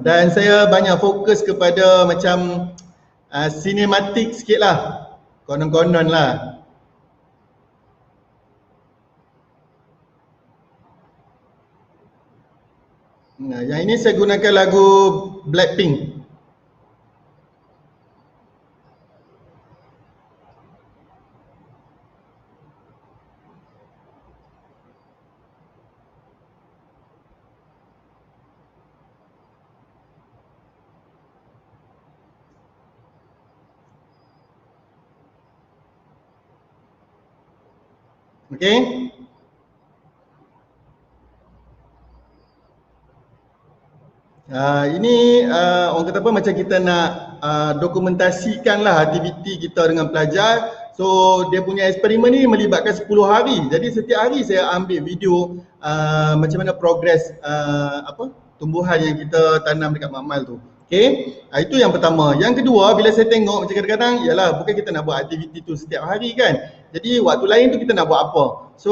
dan saya banyak fokus kepada macam sinematik sikit lah, konon-konon lah. Nah, yang ini saya gunakan lagu Blackpink. Okay. Ini orang kata apa, macam kita nak dokumentasikan lah aktiviti kita dengan pelajar. So dia punya eksperimen ni melibatkan 10 hari. Jadi setiap hari saya ambil video macam mana progres tumbuhan yang kita tanam dekat makmal tu. Okay, itu yang pertama. Yang kedua, bila saya tengok macam kadang-kadang, yalah bukan kita nak buat aktiviti tu setiap hari kan. Jadi waktu lain tu kita nak buat apa? So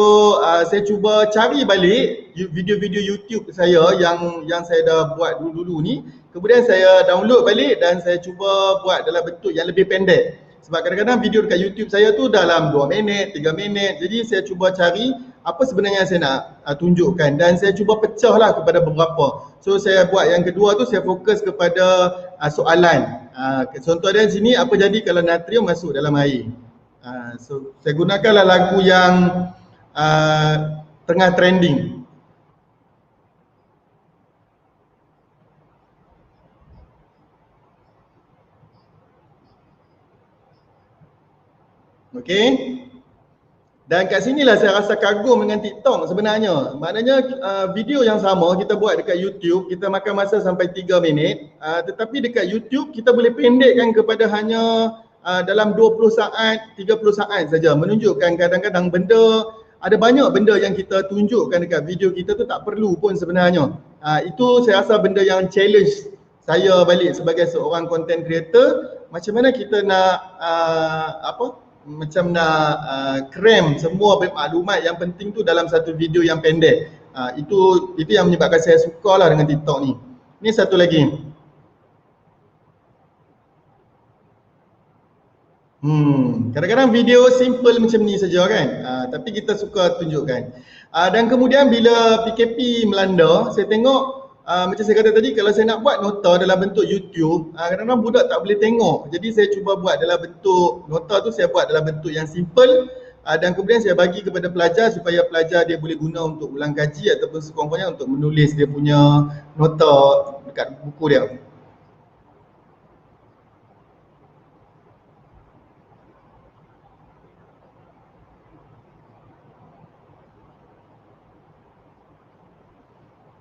saya cuba cari balik video-video YouTube saya yang saya dah buat dulu-dulu ni. Kemudian saya download balik dan saya cuba buat dalam bentuk yang lebih pendek. Sebab kadang-kadang video dekat YouTube saya tu dalam 2 minit, 3 minit. Jadi saya cuba cari apa sebenarnya saya nak tunjukkan dan saya cuba pecah lah kepada beberapa. So saya buat yang kedua tu, saya fokus kepada soalan. Contoh dia di sini, apa jadi kalau natrium masuk dalam air? So saya gunakanlah lagu yang tengah trending. Okay. Dan kat sinilah saya rasa kagum dengan TikTok sebenarnya. Maknanya video yang sama kita buat dekat YouTube, kita makan masa sampai 3 minit. Tetapi dekat YouTube kita boleh pendekkan kepada hanya dalam 20 saat, 30 saat saja. Menunjukkan kadang-kadang ada banyak benda yang kita tunjukkan dekat video kita tu tak perlu pun sebenarnya. Itu saya rasa benda yang challenge saya balik sebagai seorang content creator. Macam mana kita nak cram semua maklumat yang penting tu dalam satu video yang pendek. Itu yang menyebabkan saya suka lah dengan TikTok ni. Ni satu lagi. Kadang-kadang video simple macam ni saja kan. Tapi kita suka tunjukkan. Dan kemudian bila PKP melanda, saya tengok macam saya kata tadi, kalau saya nak buat nota dalam bentuk YouTube, kadang-kadang budak tak boleh tengok. Jadi saya cuba buat dalam bentuk nota tu, saya buat dalam bentuk yang simple dan kemudian saya bagi kepada pelajar supaya pelajar dia boleh guna untuk ulang kaji ataupun sekurang-kurangnya untuk menulis dia punya nota dekat buku dia.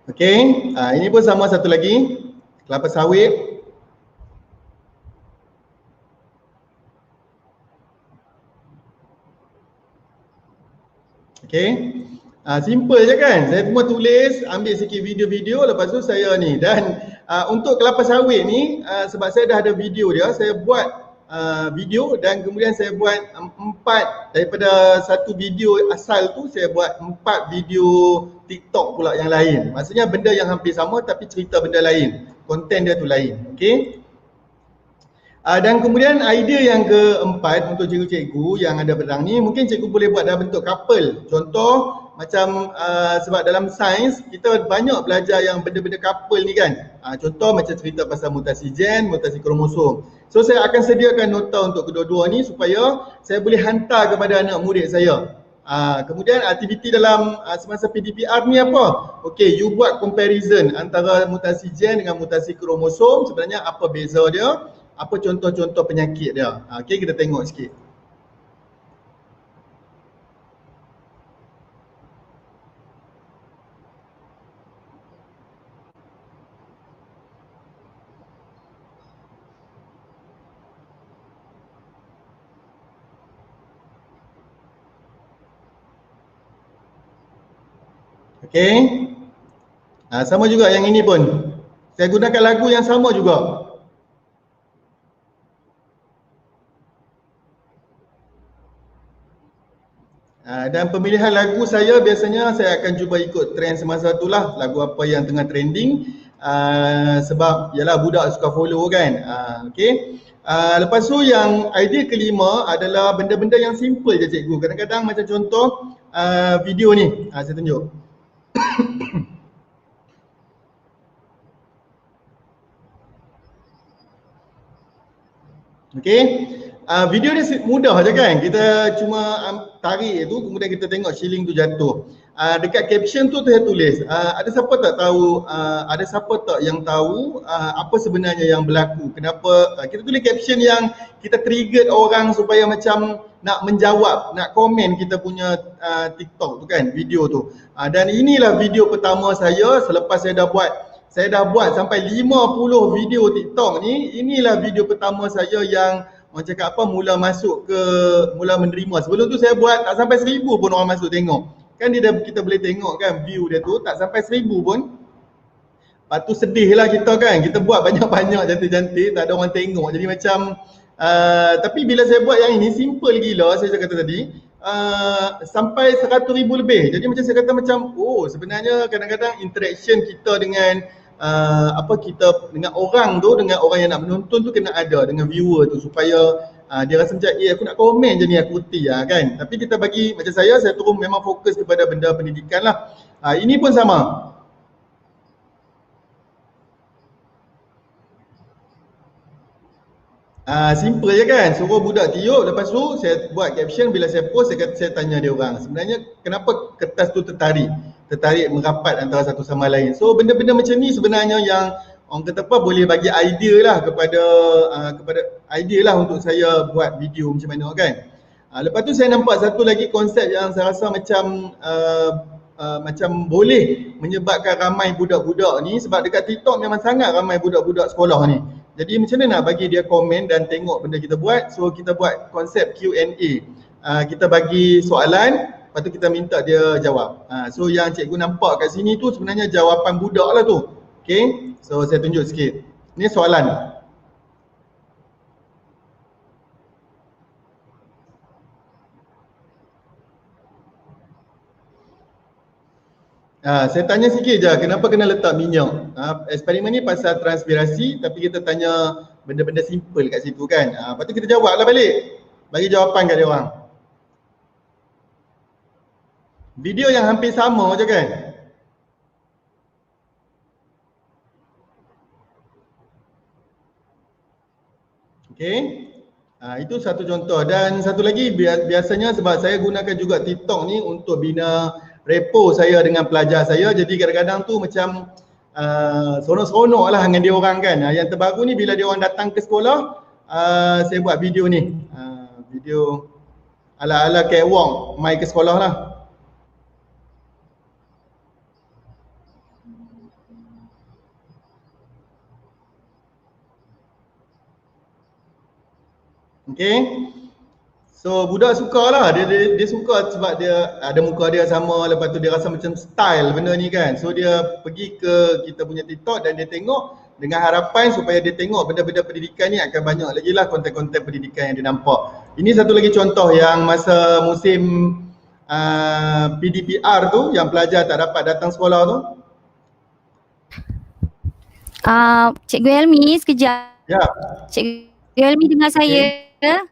Okay, ini pun sama satu lagi, kelapa sawit. Okay, simple je kan, saya cuma tulis, ambil sikit video-video, lepas tu saya ni. Dan untuk kelapa sawit ni, sebab saya dah ada video dia, saya buat video dan kemudian saya buat 4 daripada satu video asal tu, saya buat 4 video TikTok pula yang lain. Maksudnya benda yang hampir sama tapi cerita benda lain, konten dia tu lain. Okay. Dan kemudian idea yang keempat untuk cikgu-cikgu yang ada pedang ni, mungkin cikgu boleh buat dalam bentuk couple. Contoh macam sebab dalam sains kita banyak belajar yang benda-benda couple ni kan. Contoh macam cerita pasal mutasi gen, mutasi kromosom. So saya akan sediakan nota untuk kedua-dua ni supaya saya boleh hantar kepada anak murid saya. Kemudian aktiviti dalam semasa PDPR ni apa? Okay, you buat comparison antara mutasi gen dengan mutasi kromosom, sebenarnya apa beza dia, apa contoh-contoh penyakit dia. Okay, kita tengok sikit. Okay, sama juga yang ini pun. Saya gunakan lagu yang sama juga. Dan pemilihan lagu saya biasanya saya akan cuba ikut trend semasa tu lah. Lagu apa yang tengah trending. Sebab yalah budak suka follow kan. Okay. Lepas tu yang idea kelima adalah benda-benda yang simple je cikgu. Kadang-kadang macam contoh video ni. Saya tunjuk. Okay. Video dia mudah je kan. Kita cuma tarik tu, kemudian kita tengok shilling tu jatuh. Dekat caption tu saya tulis, ada siapa tak tahu, ada siapa tak yang tahu apa sebenarnya yang berlaku. Kenapa kita tulis caption yang kita trigger orang supaya macam nak menjawab, nak komen kita punya TikTok tu kan, video tu. Dan inilah video pertama saya selepas saya dah buat sampai 50 video TikTok ni. Inilah video pertama saya yang orang cakap apa, mula menerima. Sebelum tu saya buat tak sampai 1000 pun orang masuk tengok. Kan kita boleh tengok kan view dia tu tak sampai 1000 pun. Lepas tu sedih lah kita kan. Kita buat banyak-banyak cantik-cantik, tak ada orang tengok. Jadi macam tapi bila saya buat yang ini simple gila, saya kata tadi, sampai 100,000 lebih. Jadi macam saya kata macam sebenarnya kadang-kadang interaction kita dengan kita dengan orang tu, dengan orang yang nak menonton tu kena ada dengan viewer tu supaya dia rasa macam aku nak komen je ni, aku reti kan. Tapi kita bagi macam saya terus memang fokus kepada benda pendidikan lah. Ini pun sama. Simple je kan, suruh budak tiup, lepas tu saya buat caption. Bila saya post saya tanya dia orang sebenarnya kenapa kertas tu tertarik merapat antara satu sama lain. So benda-benda macam ni sebenarnya yang orang kata apa, boleh bagi idea lah kepada idea lah untuk saya buat video macam mana kan. Lepas tu saya nampak satu lagi konsep yang saya rasa macam boleh menyebabkan ramai budak-budak ni, sebab dekat TikTok memang sangat ramai budak-budak sekolah ni. Jadi macam mana nak bagi dia komen dan tengok benda kita buat. So kita buat konsep Q&A. Kita bagi soalan, lepas tu kita minta dia jawab. So yang cikgu nampak kat sini tu sebenarnya jawapan budak lah tu. Okay, so saya tunjuk sikit. Ni soalan. Saya tanya sikit je, kenapa kena letak minyak? Eksperimen ni pasal transpirasi, tapi kita tanya benda-benda simple kat situ kan. Lepas tu kita jawab lah balik. Bagi jawapan kat dia orang. Video yang hampir sama je kan. Okay. Itu satu contoh. Dan satu lagi, biasanya sebab saya gunakan juga TikTok ni untuk bina repo saya dengan pelajar saya. Jadi kadang-kadang tu macam seronok-seronok lah dengan dia orang kan. Yang terbaru ni bila dia orang datang ke sekolah, saya buat video ni. Video ala-ala catwalk mai ke sekolah lah. Okay. So budak suka lah, dia suka sebab dia ada muka dia sama, lepas tu dia rasa macam style benda ni kan. So dia pergi ke kita punya TikTok dan dia tengok dengan harapan supaya dia tengok benda-benda pendidikan ni akan banyak lagi lah konten-konten pendidikan yang dia nampak. Ini satu lagi contoh yang masa musim PDPR tu yang pelajar tak dapat datang sekolah tu. Cikgu Helmi sekejap. Ya. Cikgu Helmi dengar saya. Dengar.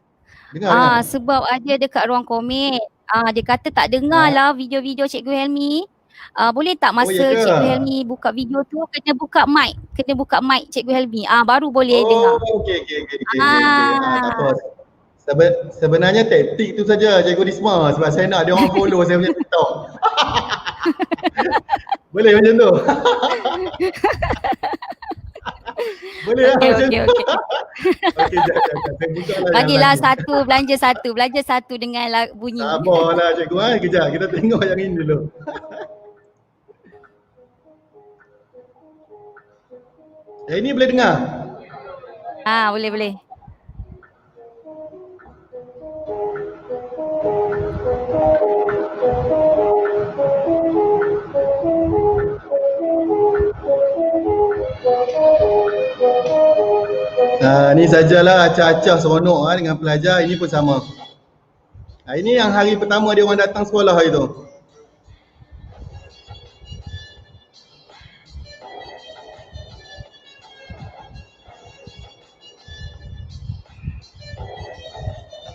Sebab ada dekat ruang komen. Dia kata tak dengar lah video-video Cikgu Helmi. Boleh tak masa Cikgu Helmi buka video tu kena buka mic Cikgu Helmi. Baru boleh dengar. Okey. Tak apa. Sebenarnya taktik tu saja Cikgu Risma, sebab saya nak dia orang follow saya punya TikTok. Boleh macam tu. Boleh lah macam tu. Okey, jap. Bagilah belanja satu dengan bunyi. Sabarlah cikgu kejap kita tengok yang ini dulu. Ini boleh dengar? Boleh. Ni sajalah acah-acah seronok dengan pelajar. Ini pun sama. Ini yang hari pertama dia orang datang sekolah hari tu.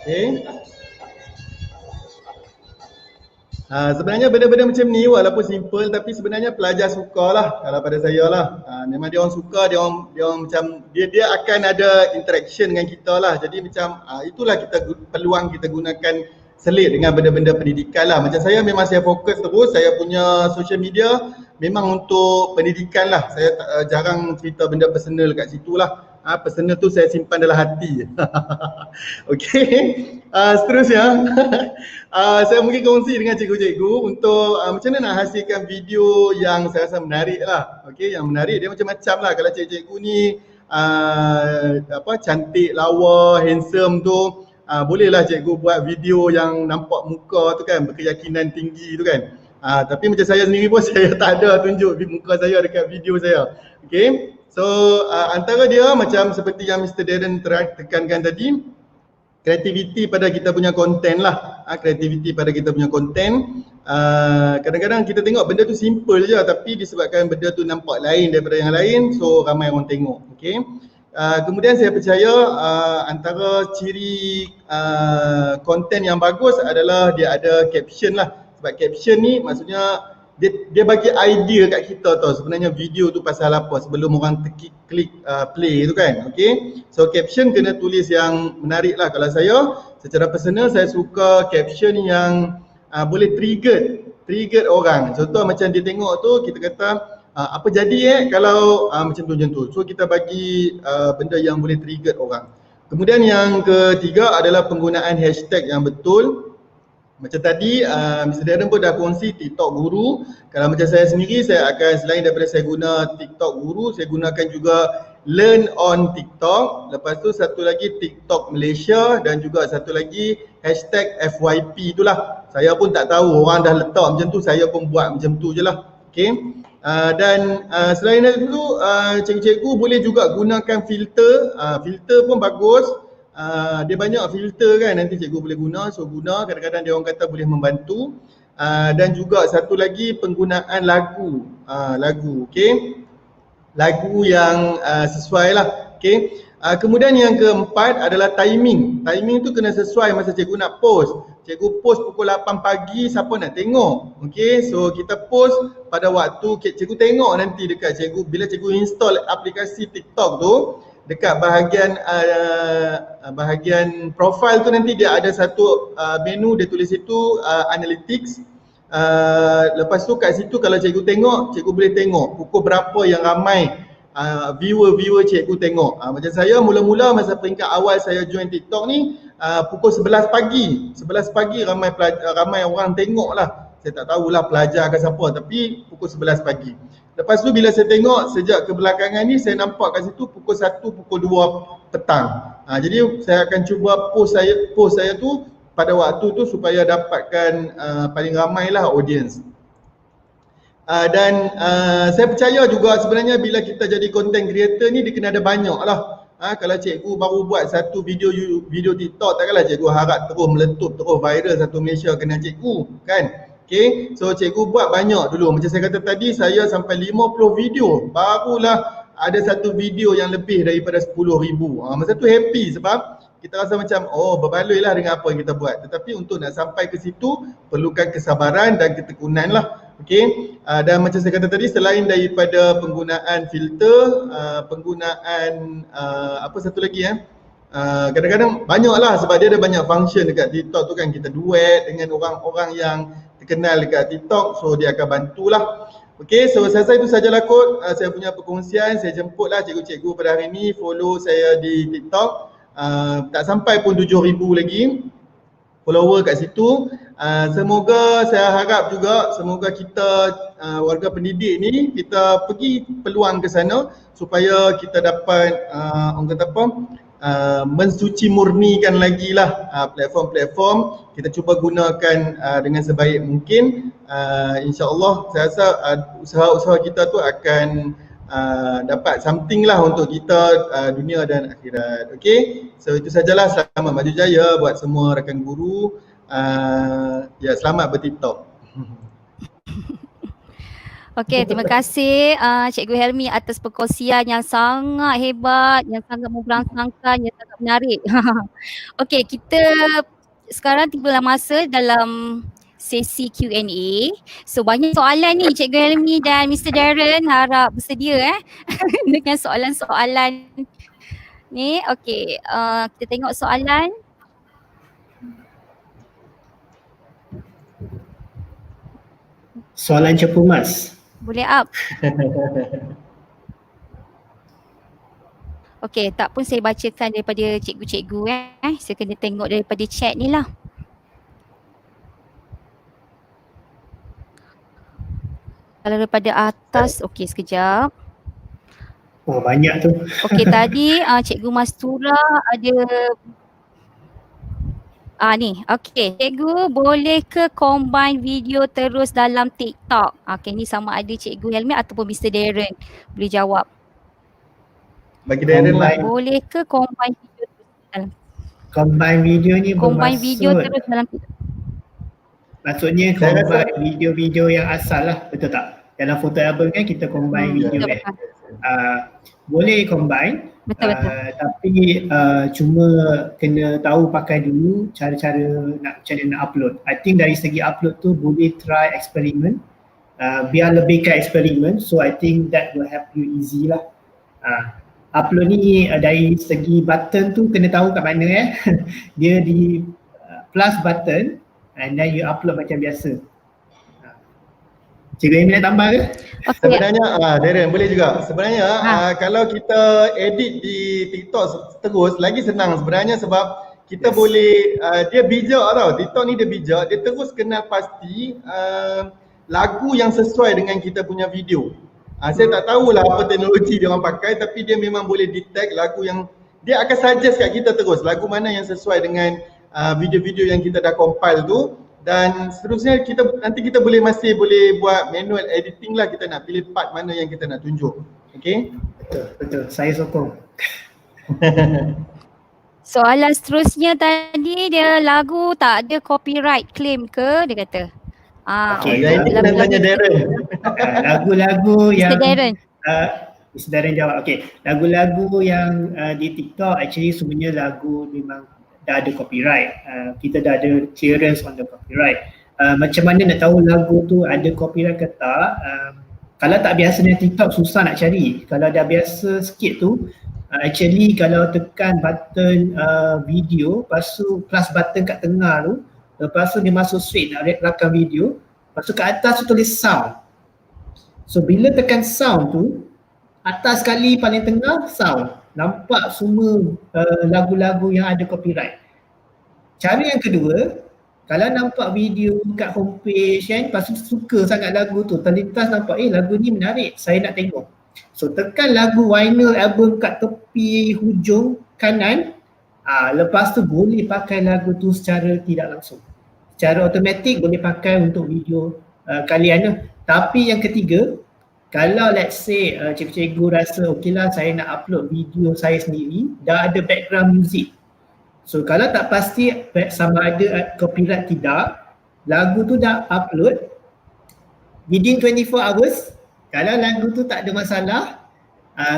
Okay. Sebenarnya benda-benda macam ni walaupun simple tapi sebenarnya pelajar suka lah kalau pada saya lah. Memang dia orang suka, dia orang macam dia akan ada interaction dengan kita lah. Jadi macam itulah peluang kita gunakan selit dengan benda-benda pendidikan lah. Macam saya memang saya fokus terus, saya punya social media memang untuk pendidikan lah. Saya jarang cerita benda personal kat situ lah. Personal tu saya simpan dalam hati. Okey. Seterusnya saya mungkin kongsi dengan cikgu-cikgu untuk macam mana nak hasilkan video yang saya rasa menarik lah. Okey, yang menarik dia macam-macam lah. Kalau cikgu-cikgu ni cantik, lawa, handsome tu, bolehlah cikgu buat video yang nampak muka tu kan, berkeyakinan tinggi tu kan. Tapi macam saya sendiri pun saya tak ada tunjuk muka saya dekat video saya. Okey. So antara dia macam seperti yang Mr. Darren tekankan tadi, kreativiti pada kita punya konten lah. Kreativiti pada kita punya konten. Kadang-kadang kita tengok benda tu simple je tapi disebabkan benda tu nampak lain daripada yang lain, so ramai orang tengok. Okay. Kemudian saya percaya antara ciri konten yang bagus adalah dia ada caption lah. Sebab caption ni maksudnya dia bagi idea kat kita tau sebenarnya video tu pasal apa sebelum orang klik play tu kan. Okay. So caption kena tulis yang menarik lah. Kalau saya secara personal saya suka caption yang boleh trigger orang. Contoh macam dia tengok tu kita kata apa jadi kalau macam tu. So kita bagi benda yang boleh trigger orang. Kemudian yang ketiga adalah penggunaan hashtag yang betul. Macam tadi Mr. Darren pun dah kongsi TikTok Guru. Kalau macam saya sendiri, saya akan selain daripada saya guna TikTok Guru, saya gunakan juga Learn on TikTok. Lepas tu satu lagi TikTok Malaysia dan juga satu lagi hashtag FYP itulah. Saya pun tak tahu orang dah letak macam tu, saya pun buat macam tu je lah. Okay. Dan selain itu cikgu-cikgu boleh juga gunakan filter. Filter pun bagus. Dia banyak filter kan, nanti cikgu boleh guna, so guna, kadang-kadang dia orang kata boleh membantu. Dan juga satu lagi penggunaan lagu, okay, lagu yang sesuai lah, okay. Kemudian yang keempat adalah timing. Timing tu kena sesuai masa cikgu nak post. Cikgu post pukul 8 pagi, siapa nak tengok? Okay, so kita post pada waktu cikgu tengok nanti dekat cikgu, bila cikgu install aplikasi TikTok tu, dekat bahagian profile tu nanti dia ada satu menu, dia tulis situ analytics. Lepas tu kat situ kalau cikgu tengok, cikgu boleh tengok pukul berapa yang ramai viewer cikgu tengok. Macam saya mula-mula masa peringkat awal saya join TikTok ni, pukul 11 pagi. 11 pagi ramai orang tengok lah. Saya tak tahulah pelajar ke siapa, tapi pukul 11 pagi. Lepas tu bila saya tengok sejak kebelakangan ni, saya nampak kat situ pukul 1, pukul 2 petang. Jadi saya akan cuba post saya tu pada waktu tu supaya dapatkan paling ramai lah audience. Dan saya percaya juga sebenarnya bila kita jadi content creator ni dia kena ada banyak lah. Kalau cikgu baru buat satu video TikTok, takkanlah cikgu harap terus meletup, terus viral satu Malaysia kena cikgu kan. Okay, so cikgu buat banyak dulu. Macam saya kata tadi, saya sampai 50 video, barulah ada satu video yang lebih daripada 10,000. Masa tu happy sebab kita rasa macam berbaloi lah dengan apa yang kita buat. Tetapi untuk nak sampai ke situ perlukan kesabaran dan ketekunan lah. Okay, dan macam saya kata tadi, selain daripada penggunaan filter, penggunaan apa satu lagi kadang-kadang banyak lah sebab dia ada banyak function dekat TikTok tu kan. Kita duet dengan orang-orang yang terkenal dekat TikTok, so dia akan bantulah. Okay, so saya rasa itu sajalah kot saya punya perkongsian. Saya jemputlah cikgu-cikgu pada hari ni follow saya di TikTok. Tak sampai pun 7,000 lagi follower kat situ. Semoga, saya harap juga semoga kita warga pendidik ni kita pergi peluang ke sana supaya kita dapat orang kata apa, mensuci murnikan lagi lah platform-platform. Kita cuba gunakan dengan sebaik mungkin. InsyaAllah saya rasa usaha-usaha kita tu akan dapat something lah untuk kita dunia dan akhirat. Okay, so itu sajalah. Selamat maju jaya buat semua rakan guru. Ya, selamat ber-TikTok. Okey, terima kasih Cikgu Helmi atas perkongsian yang sangat hebat, yang sangat memberangsangkan, yang sangat menarik. Okey, kita sekarang tibalah masa dalam sesi Q&A. So banyak soalan ni Cikgu Helmi dan Mr. Darren, harap bersedia dengan soalan-soalan ni. Okey, kita tengok soalan. Soalan cepu mas. Boleh up. Okey, tak pun saya bacakan daripada cikgu-cikgu Saya kena tengok daripada chat ni lah. Kalau daripada atas, okey sekejap. Oh banyak tu. Okey, tadi Cikgu Mastura ada ni. Okey, cikgu boleh ke combine video terus dalam TikTok? Okey, ni sama ada Cikgu Helmi ataupun Mr. Darren boleh jawab. Bagi Darren lah. Boleh ke combine video terus dalam Combine video ni combine bermaksud, video terus dalam TikTok? maksudnya Saya combine video-video yang asal lah, betul tak? Dalam photo album kan kita combine video betul, kan. Boleh combine, Betul. tapi cuma kena tahu pakai dulu cara-cara macam mana nak upload. I think dari segi upload tu boleh try eksperimen, biar lebih ke eksperimen, so I think that will help you easy lah. Upload ni dari segi button tu kena tahu kat mana dia di plus button and then you upload macam biasa. Cikgu Amy nak tambah ke? Okay. Sebenarnya Darren boleh juga. Sebenarnya kalau kita edit di TikTok terus lagi senang sebenarnya, sebab kita boleh dia bijak tau. TikTok ni dia bijak, dia terus kenal pasti lagu yang sesuai dengan kita punya video. Saya tak tahulah apa teknologi dia orang pakai, tapi dia memang boleh detect lagu yang dia akan suggest kat kita terus lagu mana yang sesuai dengan video-video yang kita dah compile tu. Dan seterusnya nanti kita masih boleh buat manual editing lah, kita nak pilih part mana yang kita nak tunjuk. Okay? Betul, saya sokong. Soalan seterusnya tadi, dia lagu tak ada copyright claim ke, dia kata. Okay, yang ini kena tanya Darren. Lagu-lagu yang Mr. Darren. Mr. Darren jawab. Okay, lagu-lagu yang di TikTok actually sebenarnya lagu memang dah ada copyright. Kita dah ada clearance on the copyright. Macam mana nak tahu lagu tu ada copyright ke tak? Kalau tak biasa dengan TikTok susah nak cari. Kalau dah biasa sikit tu, actually kalau tekan button video, lepas tu plus button kat tengah tu, lepas tu dia masuk straight nak rakam video, lepas tu kat atas tu tulis sound. So bila tekan sound tu, atas sekali paling tengah sound. Nampak semua lagu-lagu yang ada copyright. Cara yang kedua, kalau nampak video kat homepage kan, lepas tu suka sangat lagu tu, terlintas nampak lagu ni menarik, saya nak tengok. So tekan lagu vinyl album kat tepi hujung kanan, lepas tu boleh pakai lagu tu secara tidak langsung. Secara automatik boleh pakai untuk video kalian. Tapi yang ketiga, kalau let's say cikgu-cikgu rasa okeylah saya nak upload video saya sendiri, dah ada background music. So kalau tak pasti sama ada copyright tidak, lagu tu dah upload, within 24 hours, kalau lagu tu tak ada masalah,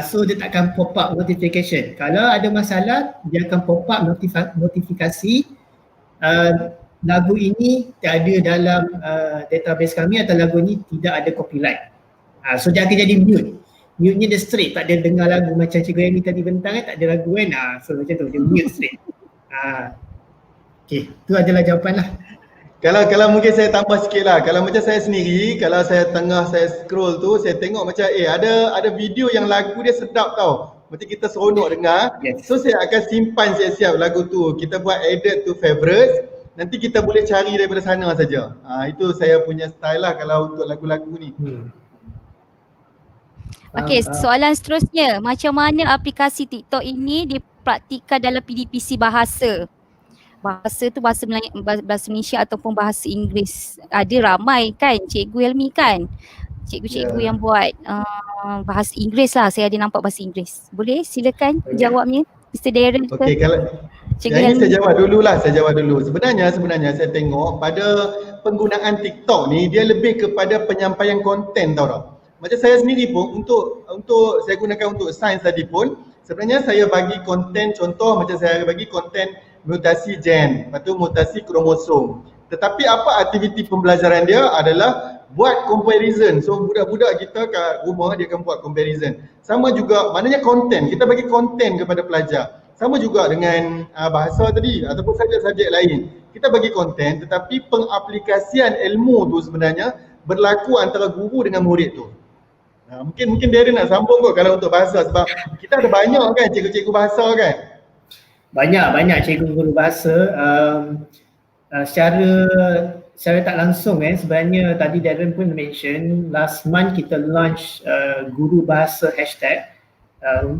so dia tak akan pop up notification. Kalau ada masalah, dia akan pop up notifikasi lagu ini tak ada dalam database kami atau lagu ini tidak ada copyright. So dia akan jadi mute. Mute-nya dia straight, tak ada dengar lagu macam Cikgu Amy tadi bentang tak ada lagu kan. So macam tu, dia mute straight. Okay, tu adalah jawapan lah. Kalau mungkin saya tambah sikit lah. Kalau macam saya sendiri, kalau saya scroll tu, saya tengok macam ada video yang lagu dia sedap tau. Macam kita seronok dengar. Yes. So saya akan simpan siap-siap lagu tu. Kita buat edit to favorites. Nanti kita boleh cari daripada sana saja. Itu saya punya style lah kalau untuk lagu-lagu ni. Okey, soalan seterusnya. Macam mana aplikasi TikTok ini dipraktikkan dalam PDPC bahasa? Bahasa tu bahasa Malaysia ataupun bahasa Inggeris. Ada ramai kan Cikgu Helmi kan? Cikgu-cikgu yang buat bahasa Inggeris lah. Saya ada nampak bahasa Inggeris. Boleh silakan jawabnya Mr. Darren ke? Okey, kalau Cikgu yang ini Helmi. saya jawab dulu. Sebenarnya saya tengok pada penggunaan TikTok ni dia lebih kepada penyampaian konten tau tak? Macam saya sendiri pun untuk saya gunakan untuk sains tadi pun, sebenarnya saya bagi konten, contoh macam saya bagi konten mutasi gen, lepas tu mutasi kromosom. Tetapi apa aktiviti pembelajaran dia adalah buat comparison. So budak-budak kita kat rumah dia akan buat comparison. Sama juga maknanya konten, kita bagi konten kepada pelajar. Sama juga dengan bahasa tadi ataupun subjek-subjek lain. Kita bagi konten tetapi pengaplikasian ilmu tu sebenarnya berlaku antara guru dengan murid tu. Mungkin Darren nak sambung kot kalau untuk bahasa, sebab kita ada banyak kan cikgu-cikgu bahasa kan. Banyak cikgu guru bahasa. Secara tak langsung sebenarnya tadi Darren pun mention last month kita launch guru bahasa hashtag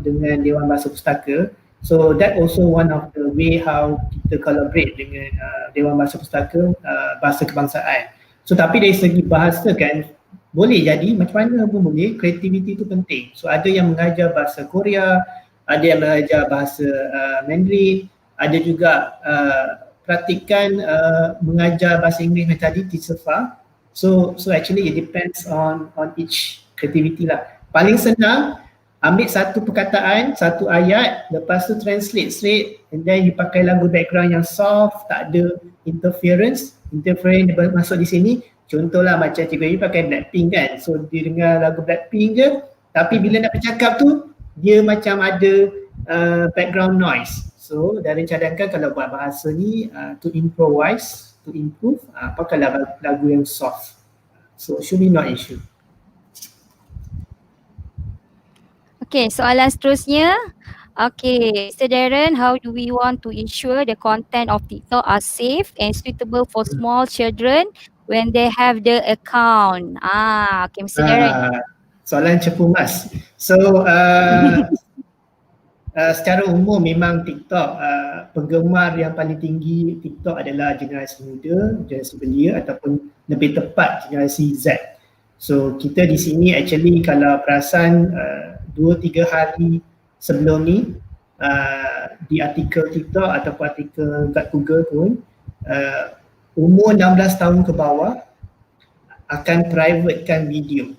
dengan Dewan Bahasa Pustaka. So that also one of the way how kita collaborate dengan Dewan Bahasa Pustaka bahasa kebangsaan. So tapi dari segi bahasa kan boleh jadi macam mana pun boleh, kreativiti itu penting. So ada yang mengajar bahasa Korea, ada yang mengajar bahasa Mandarin, ada juga praktikan mengajar bahasa Inggeris macam tadi teacher Fa. So actually it depends on each creativity lah. Paling senang ambil satu perkataan, satu ayat, lepas tu translate straight and then you pakai lagu background yang soft, tak ada interference masuk di sini. Contohlah macam cikgu Ayu pakai Blackpink kan, so dia dengar lagu Blackpink je tapi bila nak bercakap tu dia macam ada background noise. So Darren cadangkan kalau buat bahasa ni to improvise, to improve, pakai lagu yang soft. So should be not issue. Okay, soalan seterusnya. Okay, Mr. Darren, how do we want to ensure the content of TikTok are safe and suitable for small children when they have the account? Okay, Mr. Darren. Soalan cepu mas. So secara umum memang TikTok penggemar yang paling tinggi TikTok adalah generasi muda, generasi belia ataupun lebih tepat generasi Z. So kita di sini actually kalau perasan 2-3 hari sebelum ni di artikel TikTok ataupun artikel kat Google pun umur 16 tahun ke bawah akan privatekan video,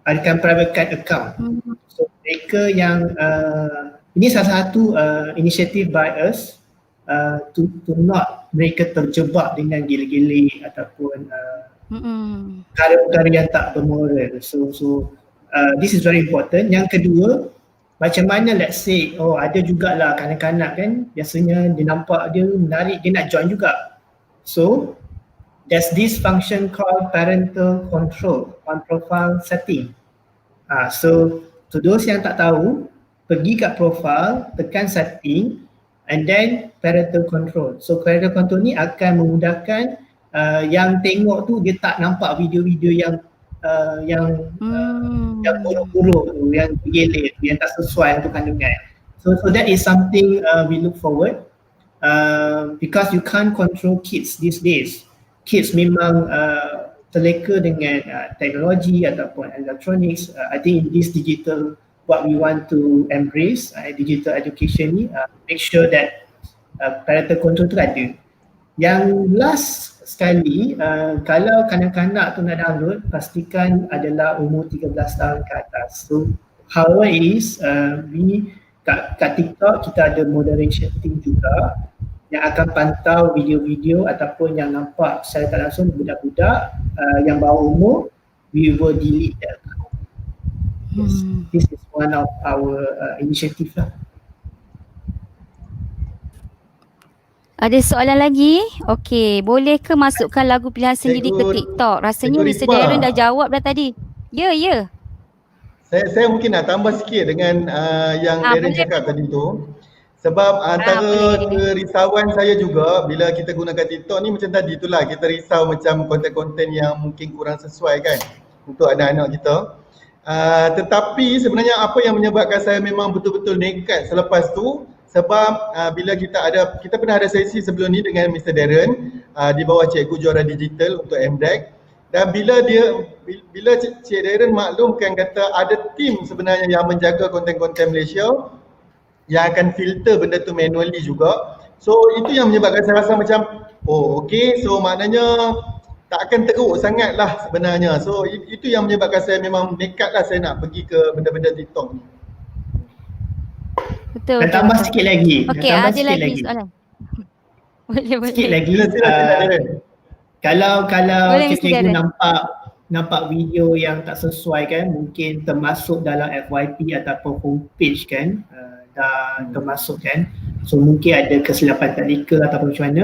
akan privatekan account. So mereka yang ini salah satu inisiatif by us to not mereka terjebak dengan gila-gila ataupun perkara-perkara yang tak bermoral. So this is very important. Yang kedua, macam mana let's say ada jugalah kanak-kanak kan biasanya dia nampak dia menarik, dia nak join juga. So there's this function called parental control on profile setting. So to those yang tak tahu, pergi kat profile, tekan setting and then parental control. So parental control ni akan memudahkan yang tengok tu dia tak nampak video-video yang buruk-buruk tu, yang gelek tu, yang tak sesuai untuk kandungan. So that is something we look forward because you can't control kids these days. Kids memang terleka dengan teknologi ataupun electronics. I think in this digital, what we want to embrace digital education ni, make sure that parental control tu ada. Yang last sekali, kalau kanak-kanak tu nak download, pastikan adalah umur 13 tahun ke atas. So how is we kat TikTok kita ada moderation team juga yang akan pantau video-video ataupun yang nampak secara tak langsung budak-budak yang bawah umur, we will delete that. Yes, this is one of our initiative lah. Ada soalan lagi? Okey, boleh ke masukkan lagu pilihan sendiri ke TikTok? Rasanya Mr. Darren dah jawab dah tadi. Ya. Saya mungkin nak tambah sikit dengan yang Darren cakap tadi tu. Sebab antara kerisauan saya juga bila kita gunakan TikTok ni macam tadi itulah, kita risau macam konten-konten yang mungkin kurang sesuai kan untuk anak-anak kita. Tetapi sebenarnya apa yang menyebabkan saya memang betul-betul nekat selepas tu, sebab bila kita pernah ada sesi sebelum ni dengan Mr. Darren di bawah Cikgu Juara Digital untuk MDEC, dan bila Cik Darren maklumkan kata ada tim sebenarnya yang menjaga konten-konten Malaysia yang akan filter benda tu manually juga. So itu yang menyebabkan saya rasa macam okey, so maknanya tak akan teruk sangat lah sebenarnya. So itu yang menyebabkan saya memang nekat lah saya nak pergi ke benda-benda TikTok ni. Betul. Dan tambah sikit lagi. Okey, ada lagi soalan. Boleh. Sikit lagi. Kalau Boleh, Mr. cikgu Darren. nampak video yang tak sesuai kan, mungkin termasuk dalam FYP ataupun homepage kan, dah termasuk kan, so mungkin ada kesilapan teknikal ataupun macam mana,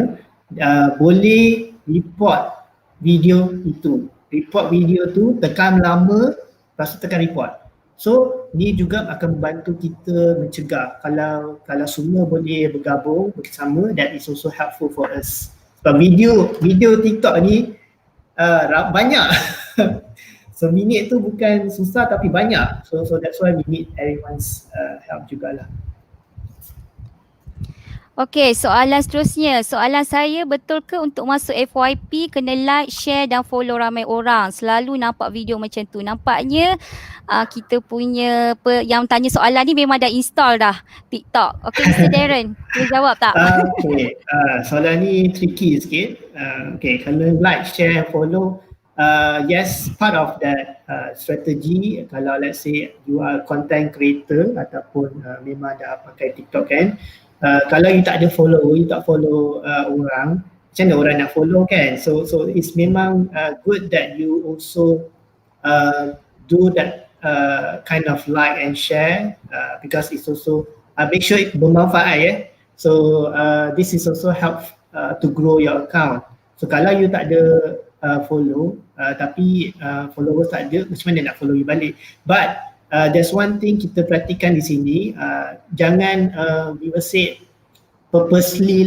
boleh report video itu. Report video tu, tekan lama, lepas tu tekan report. So ni juga akan membantu kita mencegah. Kalau semua boleh bergabung bersama, that is also helpful for us. Sebab video TikTok ni banyak. So minit tu bukan susah tapi banyak. So that's why we need everyone's help jugalah. Okey, soalan seterusnya. Soalan saya, betul ke untuk masuk FYP kena like, share dan follow ramai orang? Selalu nampak video macam tu. Nampaknya kita punya yang tanya soalan ni memang dah install dah TikTok. Okey, Mr. Darren, boleh jawab tak? Okay, soalan ni tricky sikit. Okay, kalau like, share, follow, yes, part of that strategy. Kalau let's say you are content creator ataupun memang dah pakai TikTok kan, kalau you tak ada follow, you tak follow orang, macam mana orang nak follow kan? So it's memang good that you also do that kind of like and share because it's also make sure it bermanfaat So this is also help to grow your account. So kalau you tak ada follow tapi followers tak ada, macam mana nak follow you balik? But there's one thing kita perhatikan di sini, jangan we will say purposely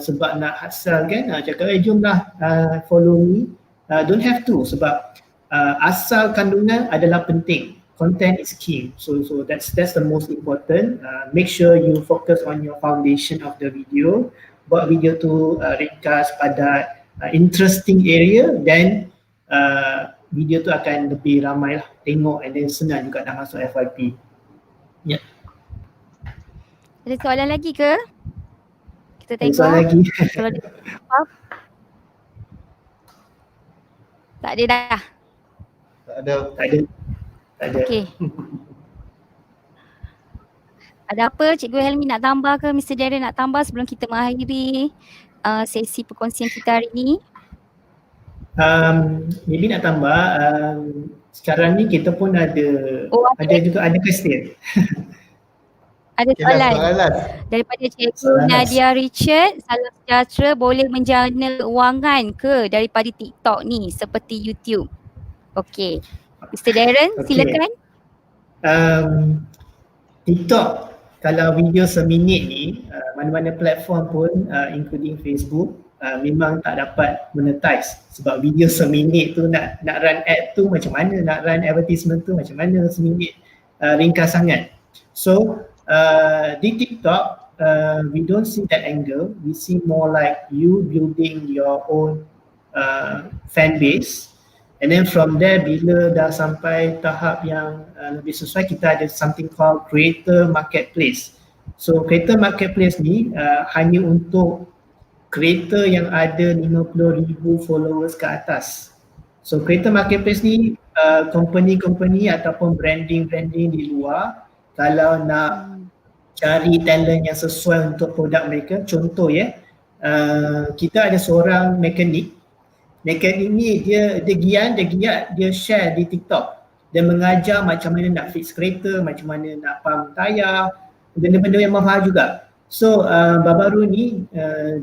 sebab nak hasal kan, cakap jomlah follow me, don't have to, sebab asal kandungan adalah penting, content is king, so that's the most important. Make sure you focus on your foundation of the video, buat video tu ringkas, padat, interesting area, then video tu akan lebih ramai lah tengok, and then senang juga nak masuk FYP. Ya. Ada soalan lagi ke? Kita tengok. Soalan lagi. Kalau ada tak ada dah. Tak ada. Okey. Ada apa Cikgu Helmi nak tambah ke, Mr. Darren nak tambah sebelum kita mengakhiri sesi perkongsian kita hari ini? Maybe nak tambah, sekarang ni kita pun ada question. Ada soalan daripada Cikgu Nadia Richard. Salam sejahtera, boleh menjana kewangan ke daripada TikTok ni seperti YouTube? Okey, Mr. Darren silakan. TikTok kalau video seminit ni, mana-mana platform pun including Facebook, memang tak dapat monetize sebab video seminit tu nak run ad tu macam mana, nak run advertisement tu macam mana, seminit ringkas sangat. So di TikTok we don't see that angle, we see more like you building your own fan base, and then from there bila dah sampai tahap yang lebih sesuai, kita ada something called creator marketplace. So creator marketplace ni hanya untuk creator yang ada 50,000 followers ke atas. So creator marketplace ni company ataupun branding di luar kalau nak cari talent yang sesuai untuk produk mereka, contoh kita ada seorang mekanik ni dia giat dia share di TikTok, dia mengajar macam mana nak fix kereta, macam mana nak pump tayar, benda-benda yang mahal juga. So baru-baru ni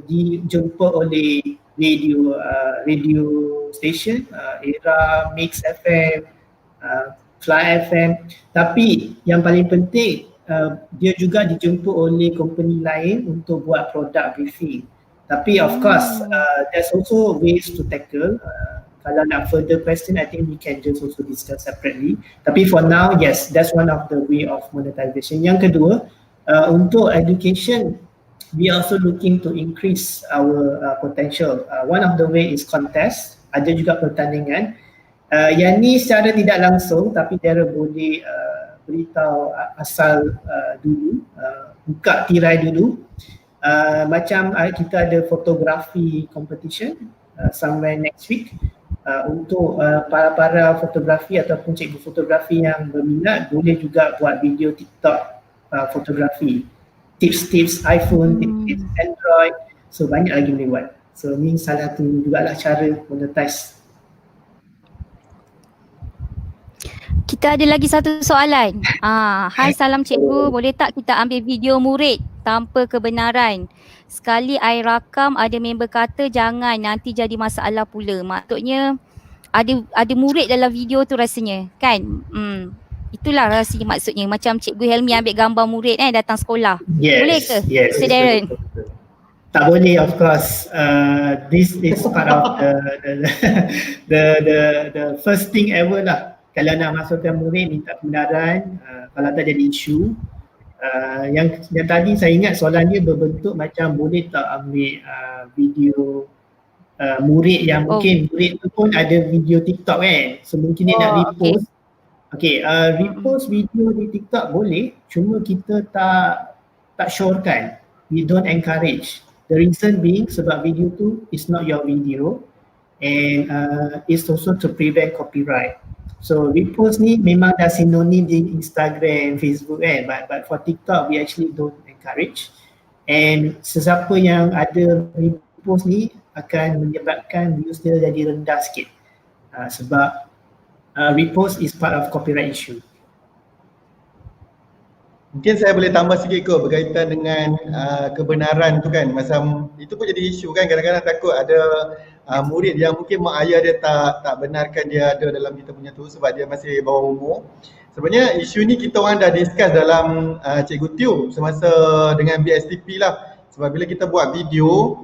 dijemput oleh radio station, Era, Mix FM, Fly FM, tapi yang paling penting dia juga dijemput oleh company lain untuk buat product briefing. Tapi of course there's also ways to tackle. Kalau nak further question, I think we can just also discuss separately. Tapi for now, yes, that's one of the way of monetization. Yang kedua, untuk education, we are also looking to increase our potential. One of the way is contest, ada juga pertandingan. Yang ni secara tidak langsung, tapi dia boleh beritahu asal dulu, buka tirai dulu. Macam kita ada fotografi competition somewhere next week. Untuk para fotografi ataupun cikgu fotografi yang berminat, boleh juga buat video TikTok fotografi, tips iPhone, tips Android, so banyak lagi boleh buat. So ni salah satu jugalah cara monetize. Kita ada lagi satu soalan. Hai salam cikgu, boleh tak kita ambil video murid tanpa kebenaran? Sekali I rakam ada member kata jangan, nanti jadi masalah pula. Maksudnya ada murid dalam video tu rasanya kan? Itulah rasanya maksudnya. Macam Cikgu Helmi ambil gambar murid datang sekolah. Yes, Boleh ke? yes. Mr. Darren? Tak boleh, of course. This is part of the first thing ever lah. Kalau nak masukkan murid minta kebenaran, kalau tak jadi isu. Yang tadi saya ingat soalan dia berbentuk macam boleh tak ambil video murid yang mungkin murid tu pun ada video TikTok kan. So mungkin dia nak repost. Okay, repost video di TikTok boleh, cuma kita tak syorkan. We don't encourage. The reason being sebab video tu is not your video and it's also to prevent copyright. So repost ni memang dah sinonim di Instagram, Facebook kan, but for TikTok we actually don't encourage. And sesiapa yang ada repost ni akan menyebabkan views dia jadi rendah sikit sebab repost is part of copyright issue. Mungkin saya boleh tambah sikit kot berkaitan dengan kebenaran tu kan. Macam itu pun jadi isu kan, kadang-kadang takut ada murid yang mungkin mak ayah dia tak benarkan dia ada dalam kita punya tu sebab dia masih bawah umur. Sebenarnya isu ni kita orang dah discuss dalam Cikgu Tube semasa dengan BSTP lah. Sebab bila kita buat video,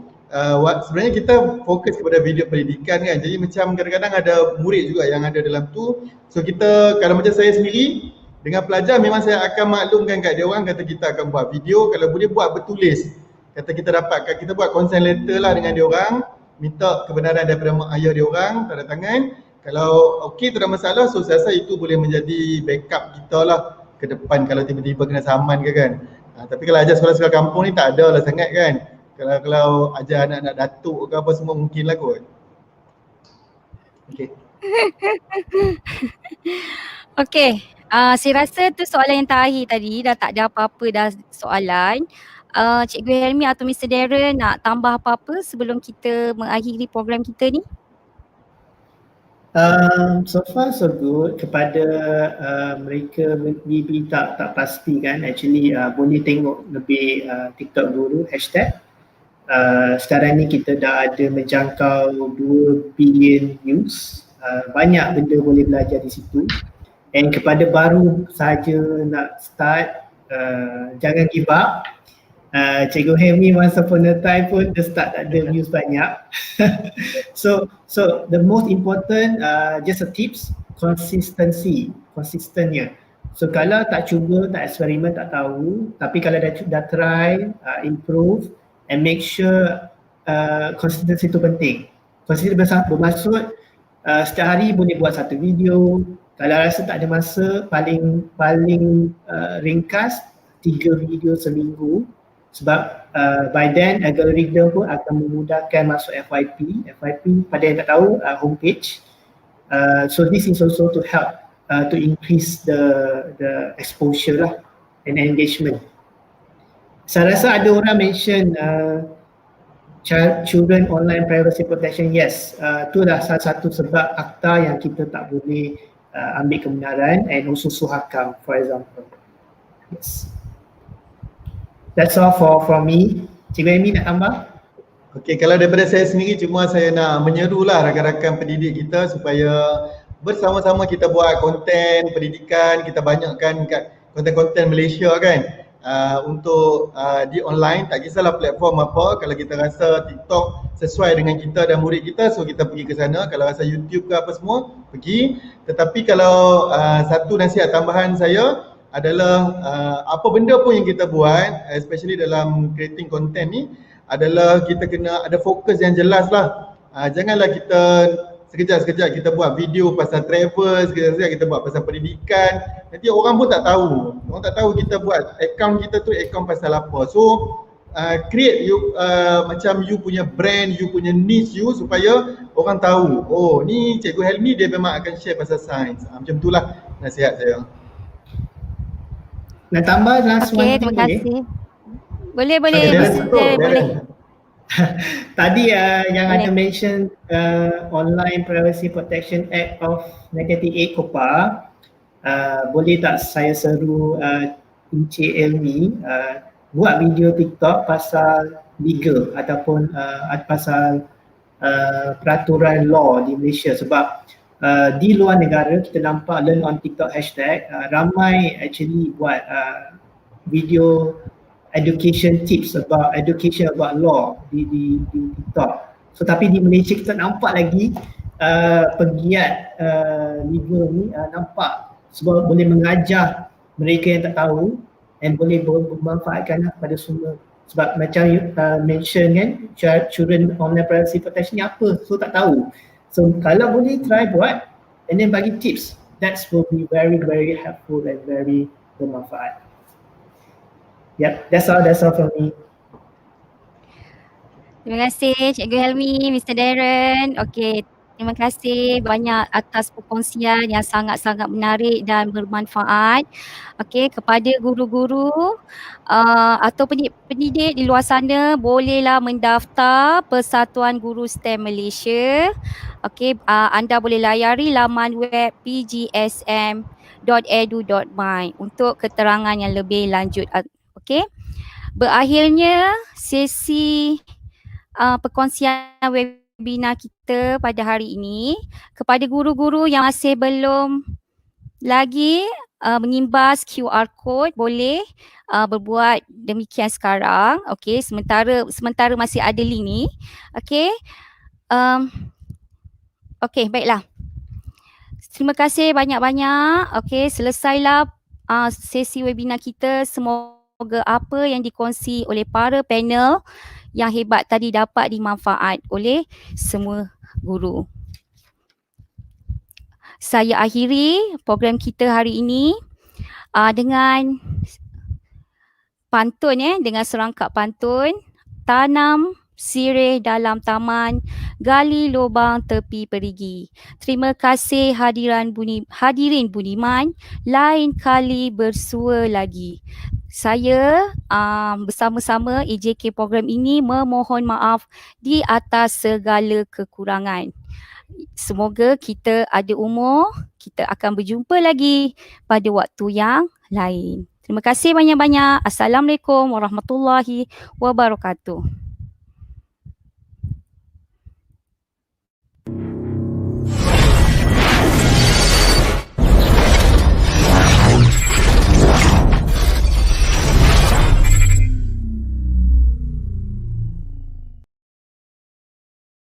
sebenarnya kita fokus kepada video pendidikan kan. Jadi macam kadang-kadang ada murid juga yang ada dalam tu. So kita, kalau macam saya sendiri dengan pelajar memang saya akan maklumkan kat dia orang, kata kita akan buat video, kalau boleh buat bertulis. Kata kita dapatkan, kita buat consent letter lah dengan dia orang, minta kebenaran daripada mak ayah dia orang, tanda tangan. Kalau okey tak ada masalah, so saya rasa itu boleh menjadi backup kita lah ke depan kalau tiba-tiba kena saman ke kan. Tapi kalau ajar sekolah-sekolah kampung ni tak ada lah sangat kan. Kalau ajar anak-anak datuk ke apa semua mungkin lah kot. Okay. Okay. Saya rasa tu soalan yang terakhir tadi, dah tak ada apa-apa dah soalan. Cikgu Helmi atau Mr. Darren nak tambah apa-apa sebelum kita mengakhiri program kita ni? So far so good. Kepada mereka maybe tak pasti kan, actually boleh tengok lebih TikTok Guru hashtag. Sekarang ni kita dah ada menjangkau 2 billion views. Banyak benda boleh belajar di situ. And kepada baru saja nak start, jangan give up. Cikgu Helmi once upon a time pun dia start tak ada views banyak. So the most important just a tips, consistentnya. So kalau tak cuba, tak eksperimen, tak tahu, tapi kalau dah try, improve and make sure consistency tu penting. Consistency bermaksud setiap hari boleh buat satu video. Kalau rasa tak ada masa, paling ringkas 3 video seminggu sebab by then algorithm pun akan memudahkan masuk FYP pada yang tak tahu homepage. So this is also to help to increase the exposure lah and engagement. Saya rasa ada orang mention children online privacy protection. Yes, itulah salah satu sebab akta yang kita tak boleh ambil kebenaran and also suhakam for example. Yes. That's all from me. Cikgu Amy nak tambah? Okey, kalau daripada saya sendiri cuma saya nak menyerulah rakan-rakan pendidik kita supaya bersama-sama kita buat konten pendidikan, kita banyakkan kat konten-konten Malaysia kan. Untuk di online, tak kisahlah platform apa, kalau kita rasa TikTok sesuai dengan kita dan murid kita, so kita pergi ke sana. Kalau rasa YouTube ke apa semua, pergi. Tetapi kalau satu nasihat tambahan saya adalah apa benda pun yang kita buat, especially dalam creating content ni, adalah kita kena ada fokus yang jelas lah. Janganlah kita sekejap-sekejap kita buat video pasal travel, sekejap-sekejap kita buat pasal pendidikan. Nanti orang pun tak tahu. Orang tak tahu kita buat account kita tu account pasal apa. So create you macam you punya brand, you punya niche you supaya orang tahu. Oh, ni Cikgu Helmi dia memang akan share pasal sains. Macam itulah nasihat saya. Nak tambah last one? Okay, terima kasih. Boleh. Okay, boleh. Tadi yang ada mention Online Privacy Protection Act of 1998 COPA, boleh tak saya seru Encik Elmi buat video TikTok pasal legal ataupun pasal peraturan law di Malaysia, sebab di luar negara kita nampak learn on TikTok hashtag ramai actually buat video education tips about education about law di TikTok. So tapi di Malaysia kita nampak lagi pegiat legal ni nampak sebab boleh mengajar mereka yang tak tahu dan boleh bermanfaatkan kepada semua. Sebab macam you mention kan, children online privacy protection ni apa, so tak tahu. So kalau boleh try buat and then bagi tips, that will be very very helpful and very bermanfaat. Yep, that's all from me. Terima kasih Cikgu Helmi, Mr. Darren. Okey, terima kasih banyak atas perkongsian yang sangat-sangat menarik dan bermanfaat. Okey, kepada guru-guru atau pendidik di luar sana, bolehlah mendaftar Persatuan Guru STEM Malaysia. Okey, anda boleh layari laman web pgsm.edu.my untuk keterangan yang lebih lanjut. Okey, berakhirnya sesi perkongsian webinar kita pada hari ini. Kepada guru-guru yang masih belum lagi mengimbas QR code, boleh berbuat demikian sekarang. Okey, sementara masih ada link ni. Okey. Okey, baiklah. Terima kasih banyak-banyak. Okey, selesailah sesi webinar kita. Semoga apa yang dikongsi oleh para panel yang hebat tadi dapat dimanfaat oleh semua guru. Saya akhiri program kita hari ini dengan pantun dengan serangkap pantun. Tanam sirih dalam taman, gali lubang tepi perigi. Terima kasih hadirin budiman, lain kali bersua lagi. Saya bersama-sama EJK program ini memohon maaf di atas segala kekurangan. Semoga kita ada umur, kita akan berjumpa lagi pada waktu yang lain. Terima kasih banyak-banyak. Assalamualaikum warahmatullahi wabarakatuh.